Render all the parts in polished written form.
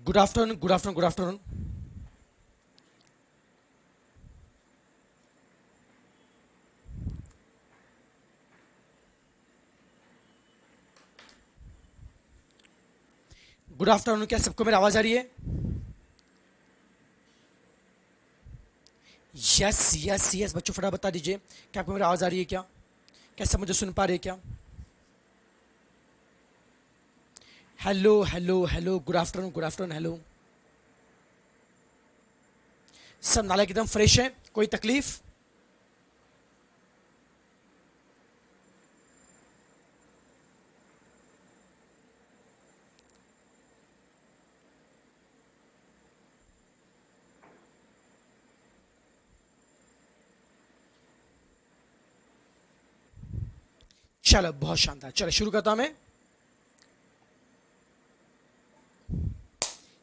Good afternoon, good afternoon, good afternoon. Good afternoon. क्या सबको मेरी आवाज आ रही है? यस यस यस बच्चों, फटाफट बता दीजिए क्या आपको मेरी आवाज आ रही है? क्या क्या सब मुझे सुन पा रहे हैं क्या? Hello hello hello, good afternoon, good afternoon, hello. सब नाला एकदम फ्रेश है, कोई तकलीफ? चलो बहुत शानदार, चलो शुरू करता हूं मैं।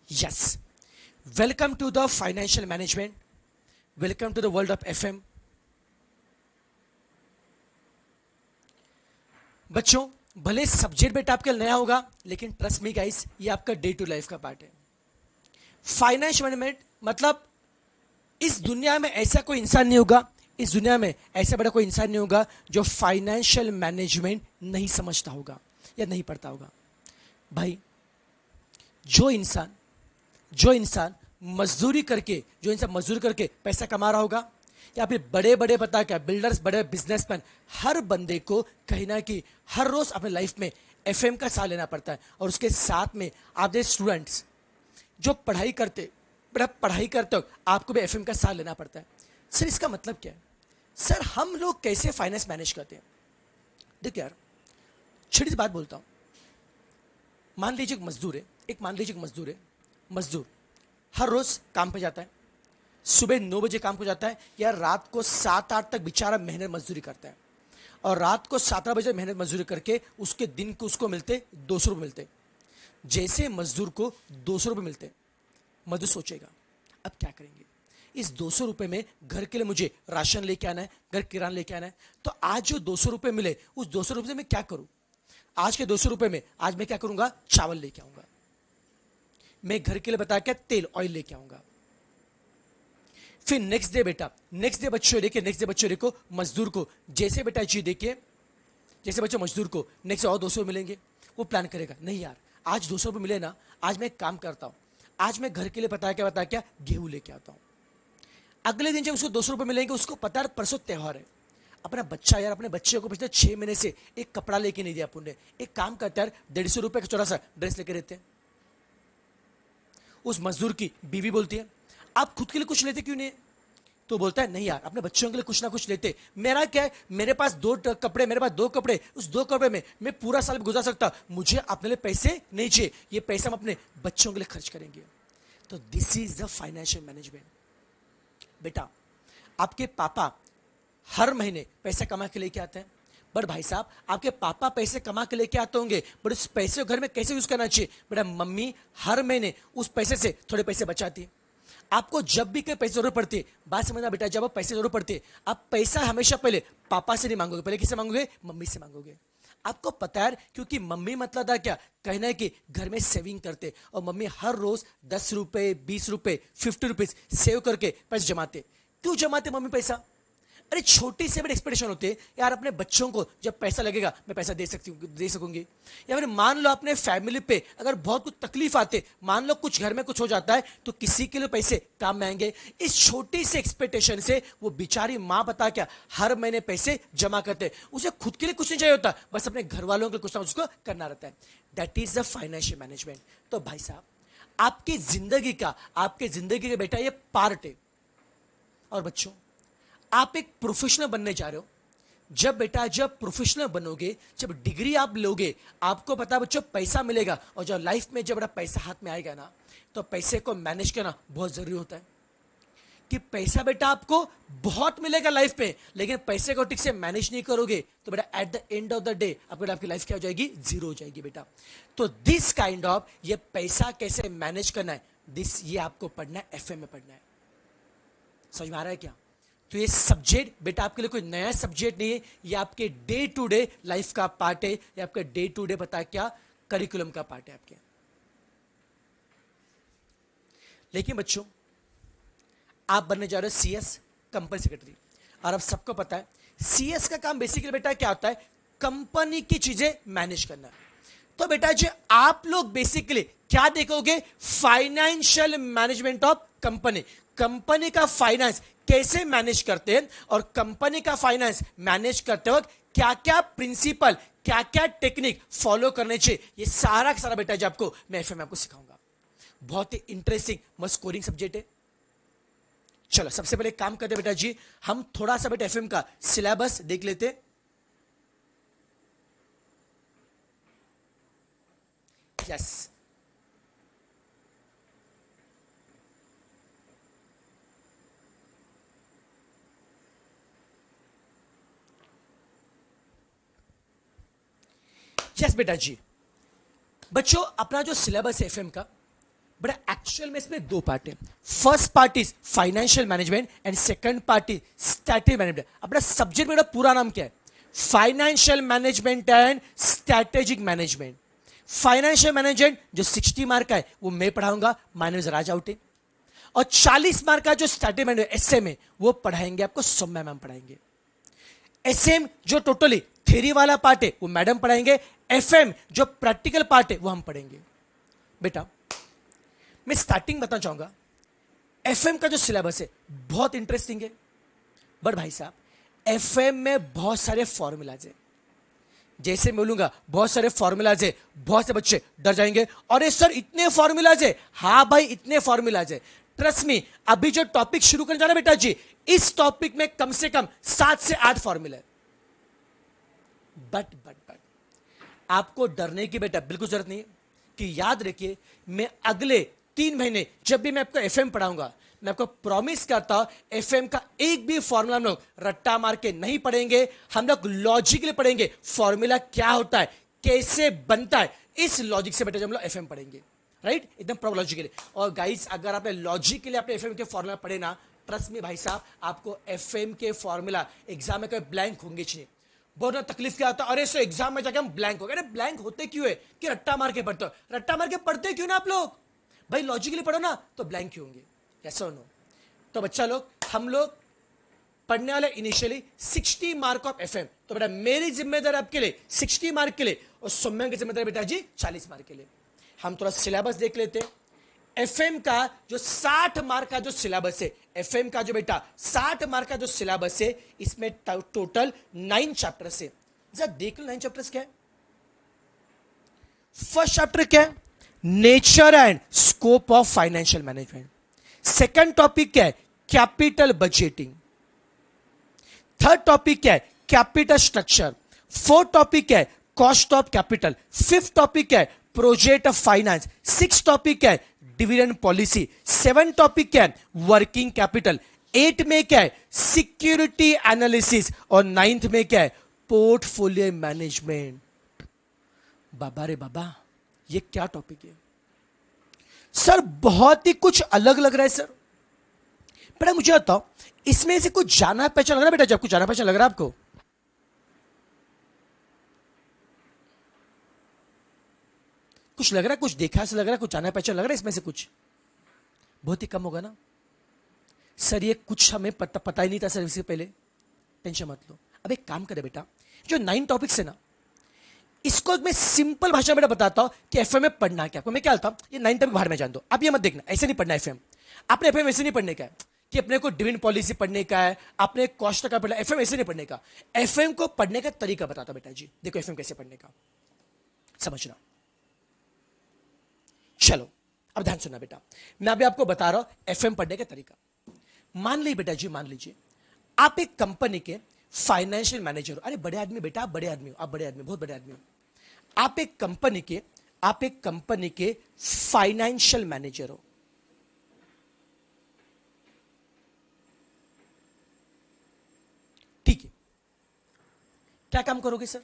Yes, welcome to the financial management, welcome to the world of FM. बच्चों, भले सब्जेक्ट बेटा आपके लिए नया होगा, लेकिन ट्रस्ट मी गाइस, ये आपका डे टू लाइफ का पार्ट है। फाइनेंशियल मैनेजमेंट मतलब इस दुनिया में ऐसा कोई इंसान नहीं होगा, इस दुनिया में ऐसा बड़ा कोई इंसान नहीं होगा जो फाइनेंशियल मैनेजमेंट नहीं समझता होगा या नहीं पढ़ता होगा। भाई, जो इंसान जो इंसान मजदूरी करके पैसा कमा रहा होगा, या फिर बड़े बड़े बता क्या बिल्डर्स, बड़े बिजनेसमैन, हर बंदे को कहीं ना कहीं हर रोज अपने लाइफ में एफएम का साथ लेना पड़ता है। और उसके साथ में आप जैसे स्टूडेंट्स जो पढ़ाई करते हो, आपको भी एफएम का साथ लेना पड़ता है। सर, इसका मतलब क्या है? सर, हम लोग कैसे फाइनेंस मैनेज करते हैं? देखिए यार, छोटी सी बात बोलता हूं। मान लीजिए एक मजदूर है, मजदूर हर रोज काम पे जाता है। सुबह 9 बजे काम को जाता है, या रात को 7-8 तक बेचारा मेहनत मजदूरी करता है। और रात को 7 बजे मेहनत मजदूरी करके उसके दिन को उसको मिलते 200 रुपये मिलते। जैसे मजदूर को 200 रुपये मिलते, मधु सोचेगा अब क्या करेंगे? इस 200 रुपये में घर के लिए मुझे राशन लेके आना है, घर किराना लेके आना है। तो आज जो 200 रुपये मिले, उस 200 रुपये से मैं क्या करूं? आज के 200 रुपये में आज मैं क्या करूंगा? चावल लेके आऊंगा। मैं घर के लिए बता क्या तेल ऑयल लेके आऊंगा। फिर नेक्स्ट डे बच्चों देखो मजदूर को, जैसे बेटा जी देखिए, जैसे बच्चों मजदूर को नेक्स्ट और 200 मिलेंगे। वो प्लान करेगा, नहीं यार, आज 200 रुपये मिले ना, आज मैं एक काम करता हूं, आज मैं घर के लिए बता क्या गेहूं लेके आता हूं। अगले दिन जब उसको 200 रुपये मिलेंगे, उसको पता है परसों त्योहार है। अपना बच्चा यार, अपने बच्चे को पिछले 6 महीने से एक कपड़ा लेके नहीं दिया अपन ने। एक काम करते यार, 150 रुपये का छोटा सा ड्रेस लेके रहते हैं। उस मजदूर की बीवी बोलती है, आप खुद के लिए कुछ लेते क्यों नहीं? तो बोलता है, नहीं यार, अपने बच्चों के लिए कुछ ना कुछ लेते। मेरा क्या है, मेरे पास दो कपड़े, उस 2 कपड़े में मैं पूरा साल गुजार सकता, मुझे अपने लिए पैसे नहीं चाहिए, ये पैसा हम अपने बच्चों के लिए खर्च करेंगे। तो this is the financial management. बेटा, आपके पापा हर महीने पैसे कमा के लेके आते हैं, बट भाई साहब, आपके पापा पैसे कमा के लेके आते होंगे, बट उस पैसे को घर में कैसे यूज करना चाहिए? बेटा, मम्मी हर महीने उस पैसे से थोड़े पैसे बचाती है। आपको जब भी कोई पैसे जरूरत पड़ती है, बात समझना बेटा, जब आप पैसे जरूरत पड़ती है, आप पैसा हमेशा पहले पापा से नहीं मांगोगे, पहले किससे मांगोगे? मम्मी से मांगोगे। आपको पता है, क्योंकि मम्मी मतलब था क्या, कहना है कि घर में सेविंग करते, और मम्मी हर रोज 10 रुपए, 20 रुपए, 50 रुपीज सेव करके पैसे जमाते। क्यों जमाते मम्मी पैसा? अरे छोटी से बड़ी एक्सपेक्टेशन होती है यार, अपने बच्चों को जब पैसा लगेगा मैं पैसा दे सकूंगी। या फिर मान लो अपने फैमिली पे अगर बहुत कुछ तकलीफ आते, मान लो कुछ घर में कुछ हो जाता है, तो किसी के लिए पैसे काम में आएंगे। इस छोटी सी एक्सपेक्टेशन से वो बेचारी माँ बता क्या हर महीने पैसे जमा करते, उसे खुद के लिए कुछ नहीं चाहिए होता, बस अपने घर वालों के लिए कुछ ना उसको करना रहता है। That is the financial management. तो भाई साहब, आपकी जिंदगी का बेटा ये पार्ट है। और बच्चों, आप एक प्रोफेशनल बनने जा रहे हो। जब प्रोफेशनल बनोगे, जब डिग्री आप लोगे, आपको पता बच्चों पैसा मिलेगा। और जब लाइफ में जब बड़ा पैसा हाथ में आएगा ना, तो पैसे को मैनेज करना बहुत जरूरी होता है। कि पैसा बेटा आपको बहुत मिलेगा लाइफ में, लेकिन पैसे को ठीक से मैनेज नहीं करोगे, तो बेटा at the end of the day आपकी लाइफ क्या हो जाएगी? जीरो हो जाएगी बेटा। तो दिस काइंड ऑफ ये पैसा कैसे मैनेज करना है, ये आपको पढ़ना है, एफएम में पढ़ना है। समझ में आ रहा है क्या? तो ये सब्जेक्ट बेटा आपके लिए कोई नया सब्जेक्ट नहीं है, ये आपके डे टू डे लाइफ का पार्ट है, ये आपका डे टू डे पता है क्या करिकुलम का पार्ट है आपके। लेकिन बच्चों, आप बनने जा रहे हो सीएस, कंपनी सेक्रेटरी। और अब सबको पता है सीएस का काम बेसिकली बेटा क्या होता है, कंपनी की चीजें मैनेज करना। तो बेटा जी आप लोग बेसिकली क्या देखोगे, financial management of company. Company का फाइनेंस कैसे मैनेज करते हैं, और कंपनी का फाइनेंस मैनेज करते वक्त क्या क्या प्रिंसिपल, क्या क्या टेक्निक फॉलो करने चाहिए, ये सारा का सारा बेटा जी आपको मैं एफएम में आपको सिखाऊंगा। बहुत ही इंटरेस्टिंग मस्त स्कोरिंग सब्जेक्ट है। चलो सबसे पहले काम करते बेटा जी, हम थोड़ा सा बेटा एफएम का सिलेबस देख लेते। यस, यस बेटा जी। बच्चों अपना जो सिलेबस है एफएम का, बड़ा एक्चुअल में इसमें दो पार्ट है। First part is financial management and second part is strategic management. अपना सब्जेक्ट मेरा पूरा नाम क्या है, financial management and strategic management. Financial management जो 60 मार्क का है वो मैं पढ़ाऊंगा, माय नेम इज राज आउटे। और 40 मार्क का जो स्ट्रैटेजिक मैनेजमेंट एसएम है वो पढ़ाएंगे आपको सौम्या मैम पढ़ाएंगे। एसएम जो टोटली थ्योरी वाला पार्ट है वो मैडम पढ़ाएंगे, एफएम जो प्रैक्टिकल पार्ट है वो हम पढ़ेंगे। बेटा मैं स्टार्टिंग बताना चाहूंगा, एफएम का जो सिलेबस है बहुत इंटरेस्टिंग है। बट भाई साहब एफएम में बहुत सारे फॉर्मूलाज है, जैसे मैं बोलूंगा बहुत सारे फॉर्मूलाज है, बहुत से बच्चे डर जाएंगे, अरे सर इतने फॉर्मूलाज है। हाँ भाई इतने फॉर्मूलाज है, ट्रस्ट मी। अभी जो टॉपिक शुरू करने जा रहा बेटा जी, इस टॉपिक में कम से कम 7 से 8 फॉर्मूला है। बट आपको डरने की बेटा बिल्कुल जरूरत नहीं है, कि याद रखिए मैं अगले 3 महीने जब भी मैं आपको एफएम पढ़ाऊंगा, मैं आपको प्रॉमिस करता हूं एफएम का एक भी फॉर्मूला हम लोग रट्टा मार के नहीं पढ़ेंगे, हम लोग लॉजिकली पढ़ेंगे। फॉर्मूला क्या होता है, कैसे बनता है, इस लॉजिक से बेटा जब हम लोग एफएम पढ़ेंगे, राइट, एकदम प्रॉपर लॉजिकली। और गाइस अगर आपने लॉजिकली अपने एफएम के फॉर्मूला पढ़े ना, ट्रस्ट में भाई साहब आपको एफएम के फॉर्मूला एग्जाम में कोई ब्लैंक होंगे नहीं। बहुत ना तकलीफ क्या होता है, अरे सो एग्जाम में जाके हम ब्लैंक हो गए। अरे ब्लैंक होते क्यों है, कि रट्टा मार के पढ़ते हो। रट्टा मार के पढ़ते क्यों ना आप लोग, भाई लॉजिकली पढ़ो ना तो ब्लैंक क्यों होंगे, यस और नो। तो बच्चा लोग हम लोग पढ़ने वाले इनिशियली 60 मार्क ऑफ एफएम। तो बेटा मेरी जिम्मेदारी आपके लिए 60 मार्क के लिए, और सौम्या की जिम्मेदारी बेटा जी 40 मार्क के लिए। हम थोड़ा सिलेबस देख लेते हैं। एफएम का जो 60 मार्क का जो सिलेबस है, एफएम का जो बेटा 60 मार्क का जो सिलेबस है, इसमें टोटल 9 चैप्टर्स है। जरा देख लो 9 चैप्टर्स क्या है। फर्स्ट चैप्टर क्या है, nature and scope of financial management. Second topic क्या है, कैपिटल बजटिंग। थर्ड टॉपिक क्या है, कैपिटल स्ट्रक्चर। फोर्थ टॉपिक क्या है, cost of capital. Fifth topic क्या है, project of finance. Six topic क्या है, डिविडेंड पॉलिसी। सेवन टॉपिक क्या है, वर्किंग कैपिटल। 8 में क्या है, सिक्योरिटी एनालिसिस। और 9th में क्या है, पोर्टफोलियो मैनेजमेंट। बाबा रे बाबा ये क्या टॉपिक है सर, बहुत ही कुछ अलग लग रहा है सर। बेटा मुझे बताओ इसमें से कुछ जाना पहचान लग रहा है बेटा, जब कुछ जाना पहचान लग रहा है आपको, कुछ लग रहा है, कुछ देखा से लग रहा है, कुछ जाना पहचान लग रहा है इसमें से कुछ, बहुत ही कम होगा ना सर। ये कुछ हमें पता ही नहीं था सर इससे पहले। टेंशन मत लो, अब एक काम करे बेटा, जो 9 टॉपिक्स है ना, इसको मैं सिंपल भाषा में बताता हूं कि एफएम में पढ़ना क्या। आपको मैं क्या बोलता हूं, ये 9 टॉपिक बाहर में जान दो, आप ये मत देखना, ऐसे नहीं पढ़ना एफएम। आपने एफएम ऐसे नहीं पढ़ने का है कि अपने को डिविडेंड पॉलिसी पढ़ने का है, अपने कॉस्ट का पढ़ना। एफएम ऐसे नहीं पढ़ने का। एफएम को पढ़ने का तरीका बताता बेटा जी, देखो एफएम कैसे पढ़ने का, समझना। चलो अब ध्यान सुनना बेटा, मैं अभी आपको बता रहा हूं एफएम पढ़ने का तरीका। मान लीजिए बेटा जी, मान लीजिए आप एक कंपनी के फाइनेंशियल मैनेजर हो। अरे बड़े आदमी बेटा, आप बड़े आदमी हो, आप बड़े आदमी, बहुत बड़े आदमी हो। आप एक कंपनी के फाइनेंशियल मैनेजर हो। ठीक है, क्या काम करोगे सर,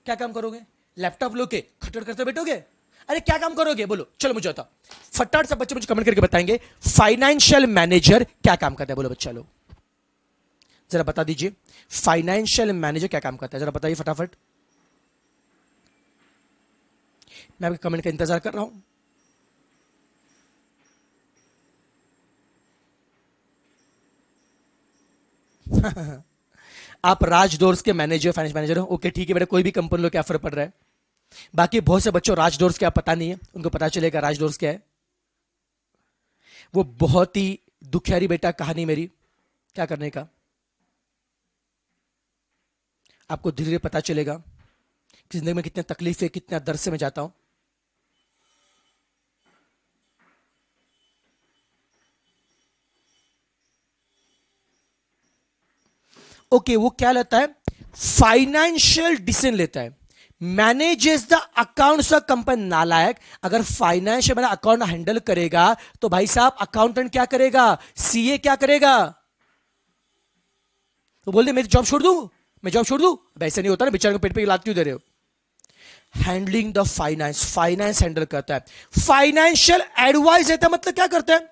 क्या काम करोगे, लैपटॉप लो के खटर करते बैठोगे, अरे क्या काम करोगे बोलो, चलो मुझे बताओ फटाफट से, बच्चे मुझे कमेंट करके बताएंगे फाइनेंशियल मैनेजर क्या काम करता है, बोलो बच्चा लोग जरा बता दीजिए फाइनेंशियल मैनेजर क्या काम करता है, जरा बताइए फटाफट। मैं आपके कमेंट का इंतजार कर रहा हूं। आप राज डोर्स के मैनेजर, फाइनेंस मैनेजर हो, ओके ठीक है बेटा, कोई भी कंपनी लो, क्या फर्क पड़ रहा है। बाकी बहुत से बच्चों राज डोर्स क्या पता नहीं है, उनको पता चलेगा राज डोर्स क्या है। वो बहुत ही दुखियारी बेटा कहानी मेरी, क्या करने का, आपको धीरे धीरे पता चलेगा कि जिंदगी में कितनी तकलीफ है, कितना दर्द से मैं जाता हूं। ओके, वो क्या लेता है, फाइनेंशियल डिसीजन लेता है, manages the accounts of company. नालायक, अगर फाइनेंशियल मेरा अकाउंट हैंडल करेगा तो भाई साहब अकाउंटेंट क्या करेगा, सीए क्या करेगा। तो बोल दे मैं जॉब छोड़ दूं, मैं जॉब छोड़ दूं, वैसे नहीं होता ना, बेचारे को पेट पे लात क्यों दे रहे हो। Handling the finance, finance handle करता है, फाइनेंशियल एडवाइस देता है, मतलब क्या करता है,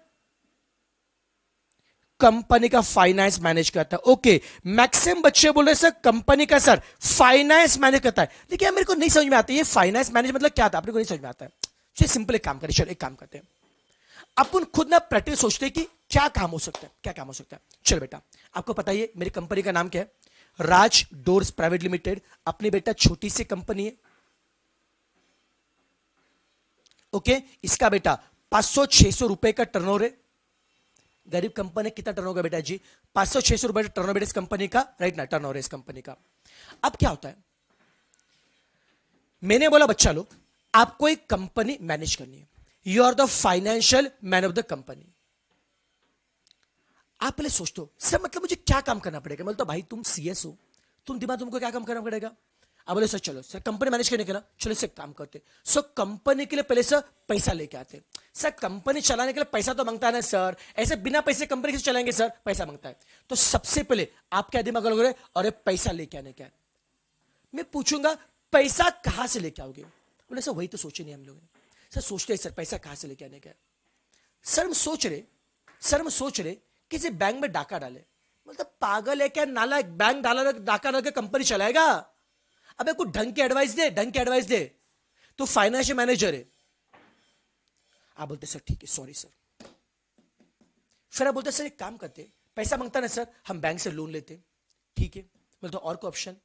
कंपनी का फाइनेंस मैनेज करता है। ओके, मैक्सिमम बच्चे बोल रहे सर कंपनी का सर फाइनेंस मैनेज करता है, लेकिन यार मेरे को नहीं समझ में आता ये फाइनेंस मैनेज मतलब क्या था, अपने को नहीं समझ में आता है। चलिए सिंपल एक काम करें, चलो एक काम करते हैं, अपन खुद ना प्रैक्टिस सोचते हैं कि क्या काम हो सकता है, क्या काम हो सकता है। चलो बेटा, आपको पता है मेरी कंपनी का नाम क्या है, राज डोर्स प्राइवेट लिमिटेड। अपनी बेटा छोटी सी कंपनी है, ओके। इसका बेटा 500-600 रुपए का टर्नओवर है। गरीब कंपनी कितना टर्नओवर होगा बेटा जी, 500-600 रुपए टर्नओवर इस कंपनी का, राइट ना, टर्नओवर इस कंपनी का। अब क्या होता है, मैंने बोला बच्चा लोग आपको एक कंपनी मैनेज करनी है, you are the financial man of the company. आप पहले सोचते हो सर मतलब मुझे क्या काम करना पड़ेगा, मतलब तो भाई तुम सीएस हो, तुम दिमाग, तुमको क्या काम करना पड़ेगा। अब बोले सर चलो सर कंपनी मैनेज करने के लिए चलो सर काम करते, सो कंपनी के लिए पहले सर पैसा लेके आते। सर कंपनी चलाने के लिए पैसा तो मांगता है ना सर, ऐसे बिना पैसे कंपनी कैसे चलाएंगे सर, पैसा मांगता है। तो सबसे पहले आप क्या दिमाग लगाओगे, अरे पैसा लेके आने का है। मैं पूछूंगा पैसा कहां से लेके आओगे, बोले सर वही तो सोचे नहीं हम लोग। सर सोचते हैं सर पैसा कहां से लेके आने का है। सर हम सोच रहे किसी बैंक में डाका डाले, मतलब पागल है क्या नाला, बैंक डाला डाका डाल के कंपनी चलाएगा। अबे कुछ ढंग की एडवाइस दे, ढंग की एडवाइस दे, तो फाइनेंशियल मैनेजर है। आप बोलते सर ठीक है सॉरी सर। फिर आप बोलते सर एक काम करते, पैसा मांगता ना सर, हम बैंक से लोन लेते, ठीक है। बोलते और कोई ऑप्शन।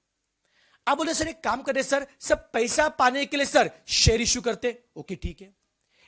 आप बोलते सर एक काम करते सर, सब पैसा पाने के लिए सर शेयर इश्यू करते, ओके ठीक है।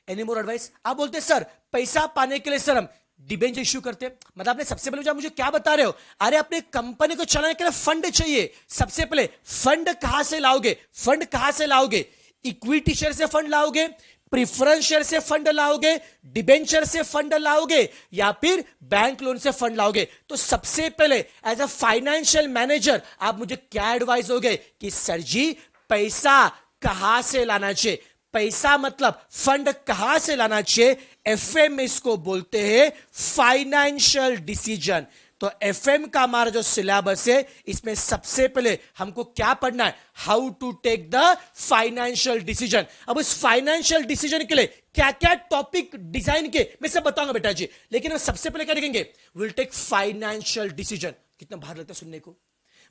Any more advice. आप बोलते सर पैसा पाने के लिए सर हम डिबेंचर इश्यू करते। मतलब आपने सबसे पहले मुझे क्या बता रहे हो, अरे अपने कंपनी को चलाने के लिए फंड चाहिए। सबसे पहले फंड कहां से लाओगे, फंड कहां से लाओगे, इक्विटी शेयर से फंड लाओगे, प्रिफरेंस शेयर से फंड लाओगे, डिबेंचर से फंड लाओगे, या फिर बैंक लोन से फंड लाओगे। तो सबसे पहले एज अ फाइनेंशियल मैनेजर आप मुझे क्या एडवाइस दोगे कि सर जी पैसा कहां से लाना चाहिए, पैसा मतलब फंड कहां से लाना चाहिए। एफएम इसको बोलते हैं फाइनेंशियल डिसीजन। तो एफएम का हमारा जो सिलेबस है इसमें सबसे पहले हमको क्या पढ़ना है, how to take the financial decision. अब इस फाइनेंशियल डिसीजन के लिए क्या क्या टॉपिक डिजाइन के मैं सब बताऊंगा बेटा जी, लेकिन हम सबसे पहले क्या देखेंगे, विल टेक फाइनेंशियल डिसीजन। कितना बाहर लगता है सुनने को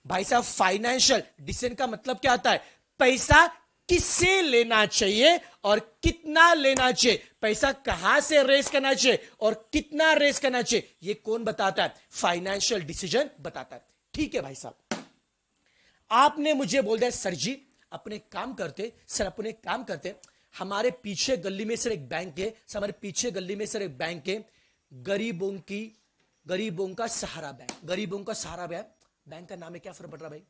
भाई साहब। फाइनेंशियल डिसीजन का मतलब क्या आता है, पैसा किससे लेना चाहिए और कितना लेना चाहिए, पैसा कहां से रेस करना चाहिए और कितना रेस करना चाहिए, ये कौन बताता है, फाइनेंशियल डिसीजन बताता है। ठीक है भाई साहब, आपने मुझे बोल दिया सर जी अपने काम करते, सर अपने काम करते, हमारे पीछे गली में सर एक बैंक है, हमारे पीछे गली में सर एक बैंक है, गरीबों का सहारा बैंक, गरीबों का सहारा बैंक, बैंक का नाम है, क्या फर्क पड़ रहा भाई,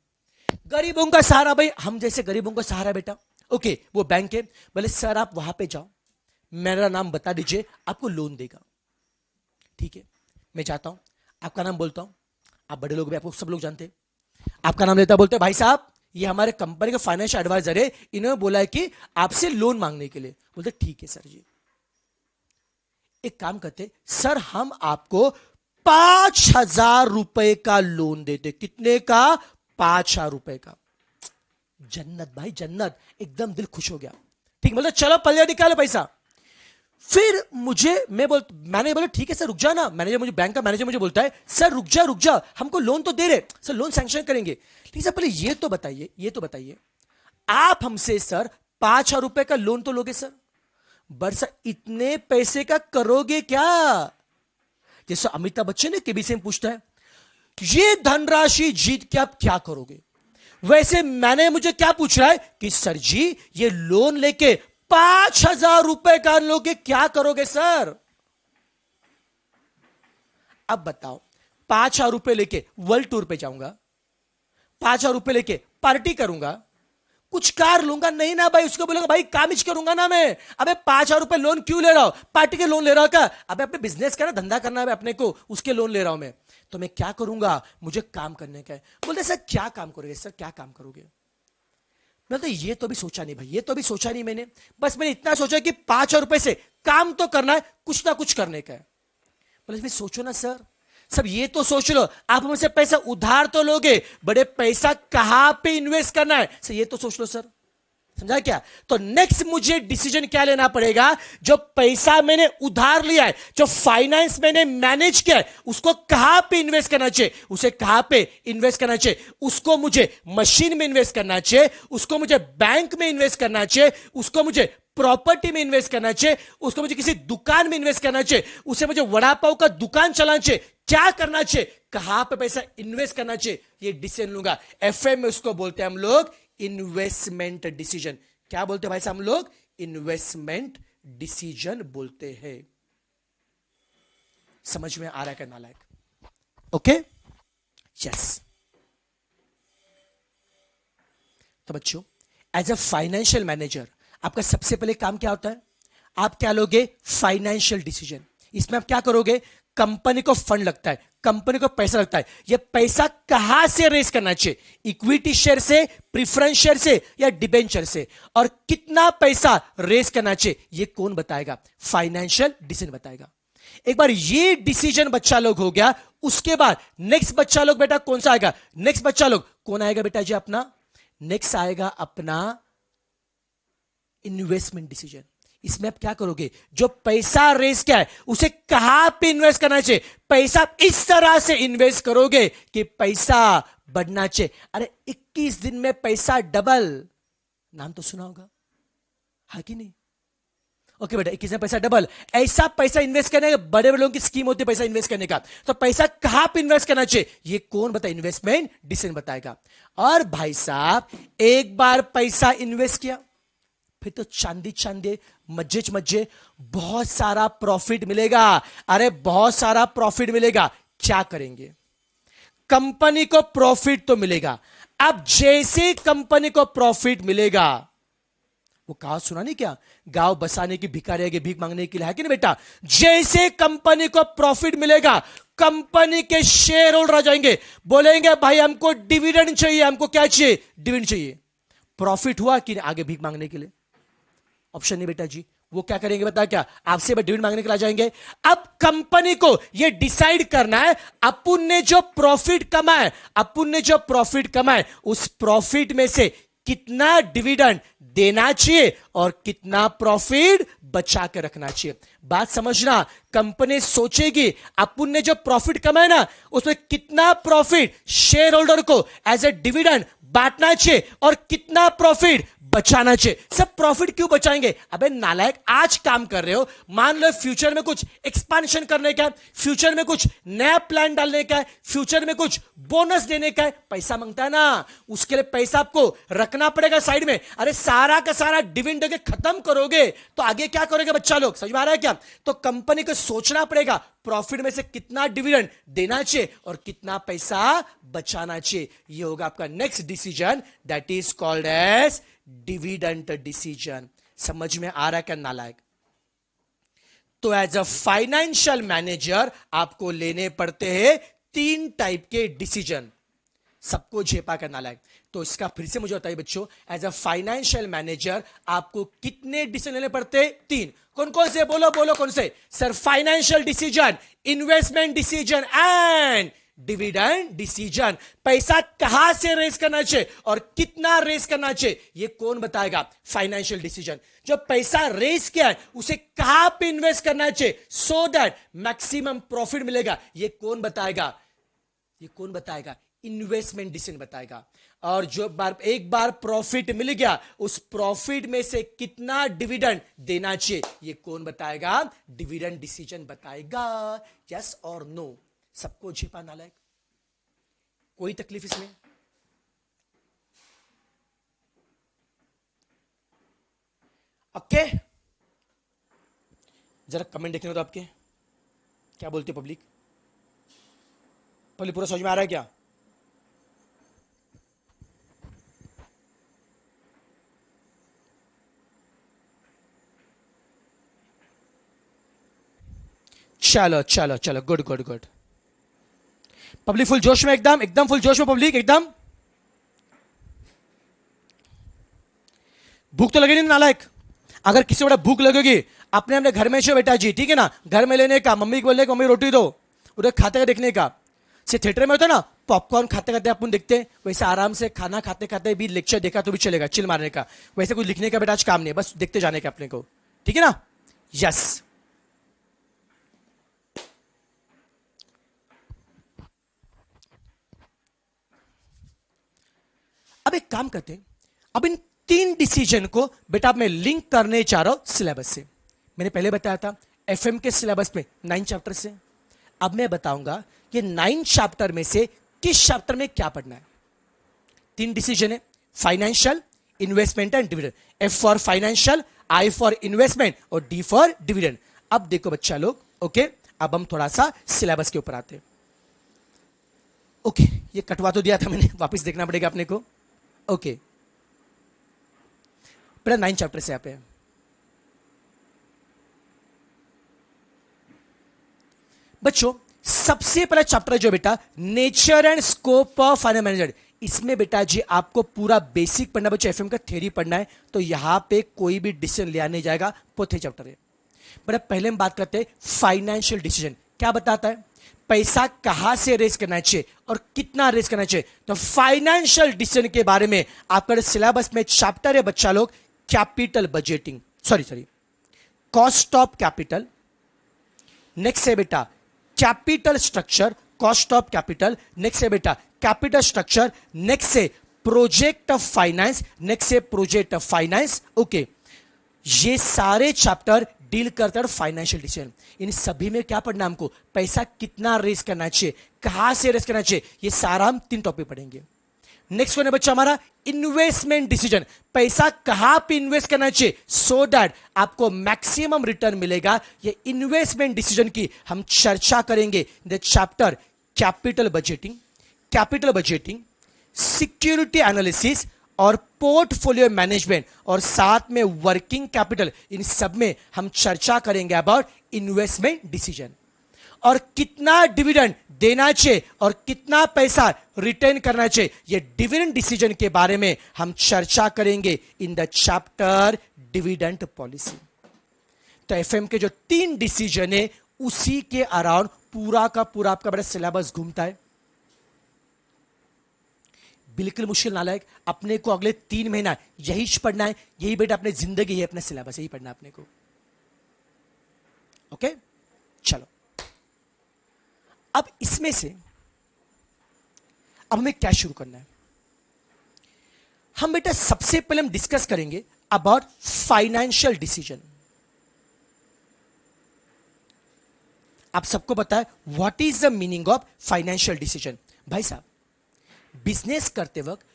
गरीबों का सहारा भाई, हम जैसे गरीबों का सहारा बेटा, ओके वो बैंक है। बोले सर आप वहां पे जाओ, मेरा नाम बता दीजिए, आपको लोन देगा। ठीक है, मैं जाता हूं, आपका नाम बोलता हूं, आप बड़े लोग भी, आपको सब लोग जानते हैं, आपका नाम लेता, बोलते भाई साहब ये हमारे कंपनी का फाइनेंशियल एडवाइजर है, इन्होंने बोला है कि आपसे लोन मांगने के लिए। बोलते ठीक है सर जी, एक काम करते सर हम आपको 5,000 रुपए का लोन देते। कितने का, 5,000 रुपए का। जन्नत भाई जन्नत, एकदम दिल खुश हो गया। ठीक, मतलब चलो पल्ले निकालो पैसा। फिर मैंने बोला ठीक है सर रुक जा ना, मैनेजर मुझे, बैंक का मैनेजर मुझे बोलता है सर रुक जा, हमको लोन तो दे रहे सर, लोन सैंक्शन करेंगे। ठीक सर पहले ये तो बताइए आप हमसे सर 5,000 रुपए का लोन तो लोगे सर, बट सर इतने पैसे का करोगे क्या। जैसे अमिताभ बच्चन ने केबीसी में पूछता है ये धनराशि जीत के आप क्या करोगे? वैसे मैंने मुझे क्या पूछ रहा है कि सर जी ये लोन लेके 5,000 रुपए का लोगे, क्या करोगे सर? अब बताओ, 5,000 रुपए लेके वर्ल्ड टूर पे जाऊंगा, 5,000 रुपए लेके पार्टी करूंगा, कुछ कार लूंगा? नहीं ना भाई। उसको बोलेगा भाई कामिज करूंगा ना मैं। अबे 5,000 रुपए लोन क्यों ले रहा हूं? पार्टी के लोन ले रहा हूं क्या? अबे अपने बिजनेस का ना धंधा करना है अपने को, उसके लोन ले रहा हूं मैं। तो मैं क्या करूंगा? मुझे काम करने का है। बोलते सर क्या काम करोगे? सर क्या काम करोगे? मैं तो ये तो भी सोचा नहीं भाई, ये तो भी सोचा नहीं मैंने। बस मैंने इतना सोचा कि 5,000 रुपए से काम तो करना है, कुछ ना कुछ करने का है। बोले फिर सोचो ना सर। सब ये तो सोच लो, आप मुझसे पैसा उधार तो लोगे, बड़े पैसा कहां पे इन्वेस्ट करना है सर, ये तो सोच लो सर। समझा क्या? तो नेक्स्ट मुझे डिसीजन क्या लेना पड़ेगा? जो पैसा मैंने उधार लिया है, जो फाइनेंस मैंने मैनेज किया है, उसको कहां पे इन्वेस्ट करना चाहिए, उसे कहां पे इन्वेस्ट करना चाहिए? उसको मुझे मशीन में इन्वेस्ट करना चाहिए, उसको मुझे बैंक में इन्वेस्ट करना चाहिए, उसको मुझे प्रॉपर्टी में इन्वेस्ट करना चाहिए, उसको मुझे किसी दुकान में इन्वेस्ट करना चाहिए, उसे मुझे वड़ा पाव का दुकान चलाना चाहिए, क्या करना चाहिए, कहां पे पैसा इन्वेस्ट करना चाहिए, ये डिसीजन लूंगा। एफएम में उसको बोलते हैं हम लोग इन्वेस्टमेंट डिसीजन। क्या बोलते हैं भाई साहब हम लोग? इन्वेस्टमेंट डिसीजन बोलते हैं। समझ में आ रहा है क्या नालायक? Okay, yes. तो बच्चों, एज अ फाइनेंशियल मैनेजर आपका सबसे पहले काम क्या होता है? आप क्या लोगे? Financial decision. इसमें आप क्या करोगे? कंपनी को फंड लगता है, कंपनी को पैसा लगता है, यह पैसा कहां से रेस करना चाहिए? इक्विटी शेयर से, प्रिफरेंस शेयर से, या डिबेंचर से? और कितना पैसा रेस करना चाहिए, यह कौन बताएगा? फाइनेंशियल डिसीजन बताएगा। एक बार ये डिसीजन बच्चा लोग हो गया, उसके बाद नेक्स्ट बच्चा लोग बेटा कौन सा आएगा? नेक्स्ट बच्चा लोग कौन आएगा बेटा जी? अपना नेक्स्ट आएगा अपना इन्वेस्टमेंट डिसीजन। इसमें आप क्या करोगे? जो पैसा रेस किया है उसे कहां पे इन्वेस्ट करना चाहिए? पैसा इस तरह से इन्वेस्ट करोगे कि पैसा बढ़ना चाहिए। अरे 21 दिन में पैसा डबल, नाम तो सुना होगा, हाँ कि नहीं? ओके बेटा, 21 में पैसा डबल, ऐसा पैसा इन्वेस्ट करने का बड़े बड़े लोगों की स्कीम होती है पैसा इन्वेस्ट करने का। तो पैसा कहां पे इन्वेस्ट करना चाहिए, ये कौन बताए? इन्वेस्टमेंट डिसीजन बताएगा। और भाई साहब एक बार पैसा इन्वेस्ट किया, फिर तो चांदी चांदी, मज्जे मज्जे, बहुत सारा प्रॉफिट मिलेगा। अरे बहुत सारा प्रॉफिट मिलेगा, क्या करेंगे? कंपनी को प्रॉफिट तो मिलेगा। अब जैसे कंपनी को प्रॉफिट मिलेगा, वो कहा सुना नहीं क्या? गांव बसाने की भिखारी आगे भीख मांगने के लिए, है कि नहीं बेटा? जैसे कंपनी को प्रॉफिट मिलेगा, कंपनी के शेयर होल्डर आ जाएंगे, बोलेंगे भाई हमको डिविडेंड चाहिए। हमको क्या चाहिए? डिविडेंड चाहिए। प्रॉफिट हुआ कि आगे भीख मांगने के लिए? ऑप्शन नहीं बेटा जी। वो क्या करेंगे बता? क्या आपसे डिविडेंड मांगने के लिए आ जाएंगे? अब कंपनी को यह डिसाइड करना है, अपन ने जो प्रॉफिट कमाए, अपन ने जो प्रॉफिट कमाए, उस प्रॉफिट में से कितना डिविडेंड देना चाहिए और कितना प्रॉफिट बचा के रखना चाहिए। बात समझना, कंपनी सोचेगी अपन ने जो प्रॉफिट कमाया ना, उसमें कितना प्रॉफिट शेयर होल्डर को एज ए डिविडेंड बांटना चाहिए और कितना प्रॉफिट बचाना चाहिए। सब प्रॉफिट क्यों बचाएंगे? अबे नालायक, आज काम कर रहे हो, मान लो फ्यूचर में कुछ एक्सपेंशन करने का है, फ्यूचर में कुछ नया प्लान डालने का है, फ्यूचर में कुछ बोनस देने का है, पैसा मांगता है ना, उसके लिए पैसा आपको रखना पड़ेगा साइड में। अरे सारा का सारा डिविडेंड देके खत्म करोगे तो आगे क्या करोगे बच्चा लोग? समझ में आ रहा है क्या? तो कंपनी को सोचना पड़ेगा प्रॉफिट में से कितना डिविडेंड देना चाहिए और कितना पैसा बचाना चाहिए। यह होगा आपका next decision, that is called as dividend decision. समझ में आ रहा है क्या नालायक? तो एज अ फाइनेंशियल मैनेजर आपको लेने पड़ते हैं 3 टाइप के डिसीजन। सबको झेपा का नालायक। तो इसका फिर से मुझे बताइए बच्चों, एज अ फाइनेंशियल मैनेजर आपको कितने डिसीजन लेने पड़ते हैं? 3। कौन कौन से? बोलो बोलो कौन से? Sir financial decision, investment decision and dividend decision. पैसा कहां से रेस करना चाहिए और कितना रेस करना चाहिए, यह कौन बताएगा? Financial decision. जो पैसा रेस किया है उसे कहां पे इन्वेस्ट करना चाहिए सो दैट मैक्सिमम प्रॉफिट मिलेगा, यह कौन बताएगा? ये कौन बताएगा? इन्वेस्टमेंट डिसीजन बताएगा। और जो एक बार प्रॉफिट मिल गया, उस प्रॉफिट में से कितना डिविडेंड देना चाहिए, ये कौन बताएगा? डिविडेंड डिसीजन बताएगा। यस और नो? सबको छिपा नालायक? कोई तकलीफ इसमें? ओके, जरा कमेंट देखने दो आपके, क्या बोलते हो पब्लिक? पब्लिक पूरा समझ में आ रहा है क्या? चलो चलो चलो, good good good. Public full जोश में, एकदम एकदम फुल जोश में पब्लिक, एकदम। भूख तो लगेगी नालायक? अगर किसी को बड़ा भूख लगेगी, अपने अपने घर में छो बेटा जी, ठीक है ना, घर में लेने का, मम्मी को बोलने का, मम्मी रोटी दो, उधर खाते का देखने का। से थिएटर में होता है ना, पॉपकॉर्न खाते खाते अपन देखते हैं, वैसे आराम से खाना खाते खाते भी लेक्चर देखा तो भी चलेगा, चिल मारने का। वैसे कुछ लिखने का बेटा आज काम नहीं है, बस देखते जाने का अपने को, ठीक है ना? यस। अब एक काम करते हैं, अब इन 3 डिसीजन को बेटा मैं लिंक करने जा रहा हूं सिलेबस से। मैंने पहले बताया था एफएम के सिलेबस में 9 चैप्टर से। अब मैं बताऊंगा कि 9 चैप्टर में से किस चैप्टर में क्या पढ़ना है। 3 डिसीजन है, financial, investment and dividend. F for financial, I for investment और डी फॉर डिविडेंड। अब देखो बच्चा लोग, ओके, अब हम थोड़ा सा सिलेबस के ऊपर आते हैं। ओके, ये कटवा तो दिया था मैंने, वापस देखना पड़ेगा अपने को। ओके, पहला 9 चैप्टर से यहाँ पे बच्चों, सबसे पहला चैप्टर जो बेटा nature and scope of finance management. इसमें बेटा जी आपको पूरा बेसिक पढ़ना बच्चों, एफएम का थ्योरी पढ़ना है, तो यहां पे कोई भी डिसीजन लिया नहीं जाएगा, चौथे चैप्टर है। बेटा पहले हम बात करते हैं फाइनेंशियल डिसीजन। क्या बताता है? पैसा कहां से रेस करना चाहिए और कितना रेस करना चाहिए। तो फाइनेंशियल डिसीजन के बारे में आपका सिलेबस में चैप्टर है बच्चा लोग, capital budgeting, sorry cost of capital. Next है बेटा capital structure, cost of capital. Next है बेटा कैपिटल स्ट्रक्चर। नेक्स्ट है प्रोजेक्ट ऑफ फाइनेंस। नेक्स्ट है प्रोजेक्ट ऑफ फाइनेंस। ओके, ये सारे चैप्टर डील करते हैं फाइनेंशियल डिसीजन। इन सभी में क्या पढ़ना हमको? पैसा कितना रेस करना चाहिए, कहां से रेस करना चाहिए, ये सारा हम 3 टॉपिक पढ़ेंगे। नेक्स्ट कौन है बच्चा हमारा? Investment decision. पैसा कहां पे इन्वेस्ट करना चाहिए सो दैट आपको मैक्सिमम रिटर्न मिलेगा। ये इन्वेस्टमेंट डिसीजन की हम चर्चा करेंगे the chapter capital budgeting. Capital budgeting, security analysis और पोर्टफोलियो मैनेजमेंट और साथ में वर्किंग कैपिटल, इन सब में हम चर्चा करेंगे अबाउट इन्वेस्टमेंट डिसीजन। और कितना डिविडेंड देना चाहिए और कितना पैसा रिटर्न करना चाहिए, ये डिविडेंड डिसीजन के बारे में हम चर्चा करेंगे in the chapter dividend policy. तो एफएम के जो 3 डिसीजन है उसी के अराउंड पूरा का पूरा आपका बड़ा सिलेबस घूमता है। बिल्कुल मुश्किल नालायक, अपने को अगले 3 महीना यही पढ़ना है, यही बेटा अपनी जिंदगी है, अपना सिलेबस यही पढ़ना है अपने को। ओके, चलो अब इसमें से अब हमें क्या शुरू करना है? हम बेटा सबसे पहले हम डिस्कस करेंगे अबाउट फाइनेंशियल डिसीजन। आप सबको पता है what is the meaning of financial decision. भाई साहब, बिजनेस करते वक्त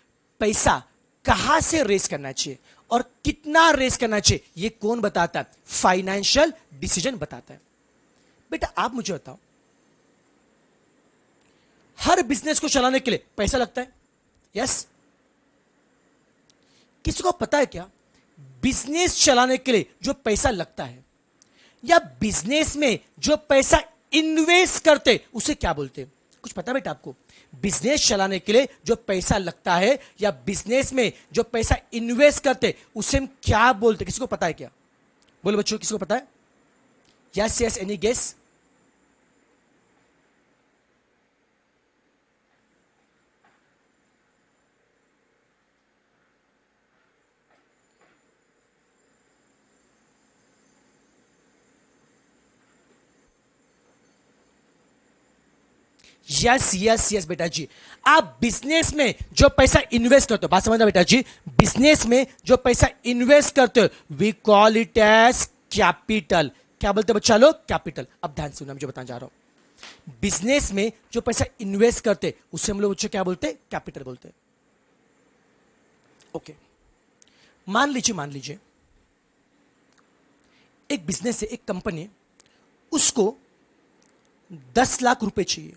पैसा कहां से रेस करना चाहिए और कितना रेस करना चाहिए, यह कौन बताता है? फाइनेंशियल डिसीजन बताता है। बेटा आप मुझे बताओ, हर बिजनेस को चलाने के लिए पैसा लगता है, यस? किसी को पता है क्या बिजनेस चलाने के लिए जो पैसा लगता है या बिजनेस में जो पैसा इन्वेस्ट करते उसे क्या बोलते हैं? कुछ पता है बेटा आपको? बिजनेस चलाने के लिए जो पैसा लगता है या बिजनेस में जो पैसा इन्वेस्ट करते उसे हम क्या बोलते? किसी को पता है क्या? बोलो बच्चों, किसी को पता है? Yes yes, any guess? Yes yes yes बेटा जी, आप बिजनेस में जो पैसा इन्वेस्ट करते हो, बात समझना बेटा जी, बिजनेस में जो पैसा इन्वेस्ट करते हो we call it as capital. क्या बोलते हैं बच्चा लोग? कैपिटल। अब ध्यान सुनना, मुझे बताना जा रहा हूं। बिजनेस में जो पैसा इन्वेस्ट करते उससे हम लोग उससे क्या बोलते, कैपिटल बोलते। ओके, मान लीजिए एक बिजनेस है, एक कंपनी है, उसको 10 लाख रुपए चाहिए,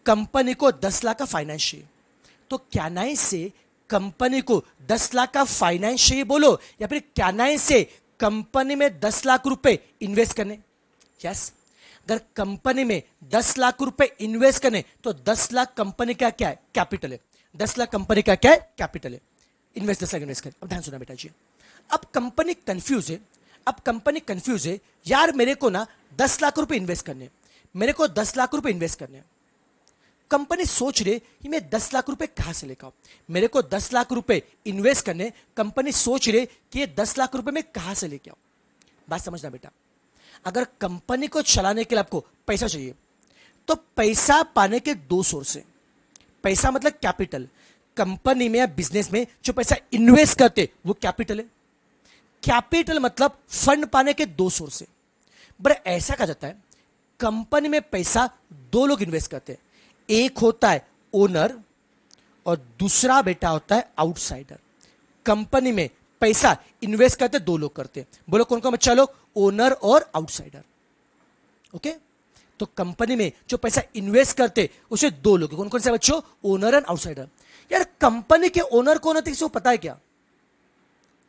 कंपनी को 10 लाख का फाइनेंस चाहिए। तो क्या नाइन से कंपनी को 10 लाख का फाइनेंस चाहिए बोलो, या फिर क्या नाइन से कंपनी में 10 लाख रुपए इन्वेस्ट करने? यस, अगर कंपनी में 10 लाख रुपए इन्वेस्ट करने तो 10 लाख कंपनी का क्या है, कैपिटल है। 10 लाख कंपनी का क्या है, कैपिटल है। इन्वेस्ट 10 लाख इन्वेस्ट करें। अब ध्यान सुना बेटा जी, अब कंपनी कंफ्यूज है, यार मेरे को ना 10 लाख रुपए इन्वेस्ट करने, मेरे को 10 लाख रुपए इन्वेस्ट करने। कंपनी सोच रही कि मैं 10 लाख रुपए कहां से लेकर आऊं, मेरे को 10 लाख रुपए इन्वेस्ट करने। कंपनी सोच रही कि ये 10 लाख रुपए मैं कहां से लेके आऊं। बात समझना बेटा, अगर कंपनी को चलाने के लिए आपको पैसा चाहिए तो पैसा पाने के दो सोर्स है। पैसा मतलब कैपिटल, कंपनी में या बिजनेस में जो पैसा इन्वेस्ट करते वो कैपिटल है। कैपिटल मतलब फंड पाने के दो सोर्स है। बड़े ऐसा कहा जाता है कंपनी में पैसा दो लोग इन्वेस्ट करते हैं, एक होता है ओनर और दूसरा बेटा होता है आउटसाइडर। कंपनी में पैसा इन्वेस्ट करते दो लोग करते हैं, बोलो कौन कौन बच्चा लोग, ओनर और आउटसाइडर। ओके, तो कंपनी में जो पैसा इन्वेस्ट करते उसे दो लोग, कौन कौन से बच्चों, ओनर एंड आउटसाइडर। यार कंपनी के ओनर कौन होते किसी को पता है क्या?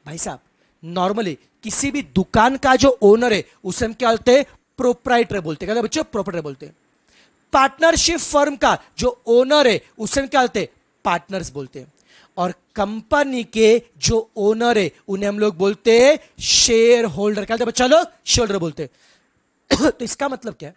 भाई साहब, नॉर्मली किसी भी दुकान का जो ओनर है उसे हम क्या बोलते हैं, प्रोप्राइटर बोलते हैं। बच्चों प्रोप्राइटर बोलते हैं। पार्टनरशिप फर्म का जो ओनर है उसे हम क्या बोलते हैं, पार्टनर्स बोलते हैं। और कंपनी के जो ओनर है उन्हें हम लोग बोलते हैं शेयर होल्डर। क्या बच्चा लोग, शेयर होल्डर बोलते हैं। तो इसका मतलब क्या है,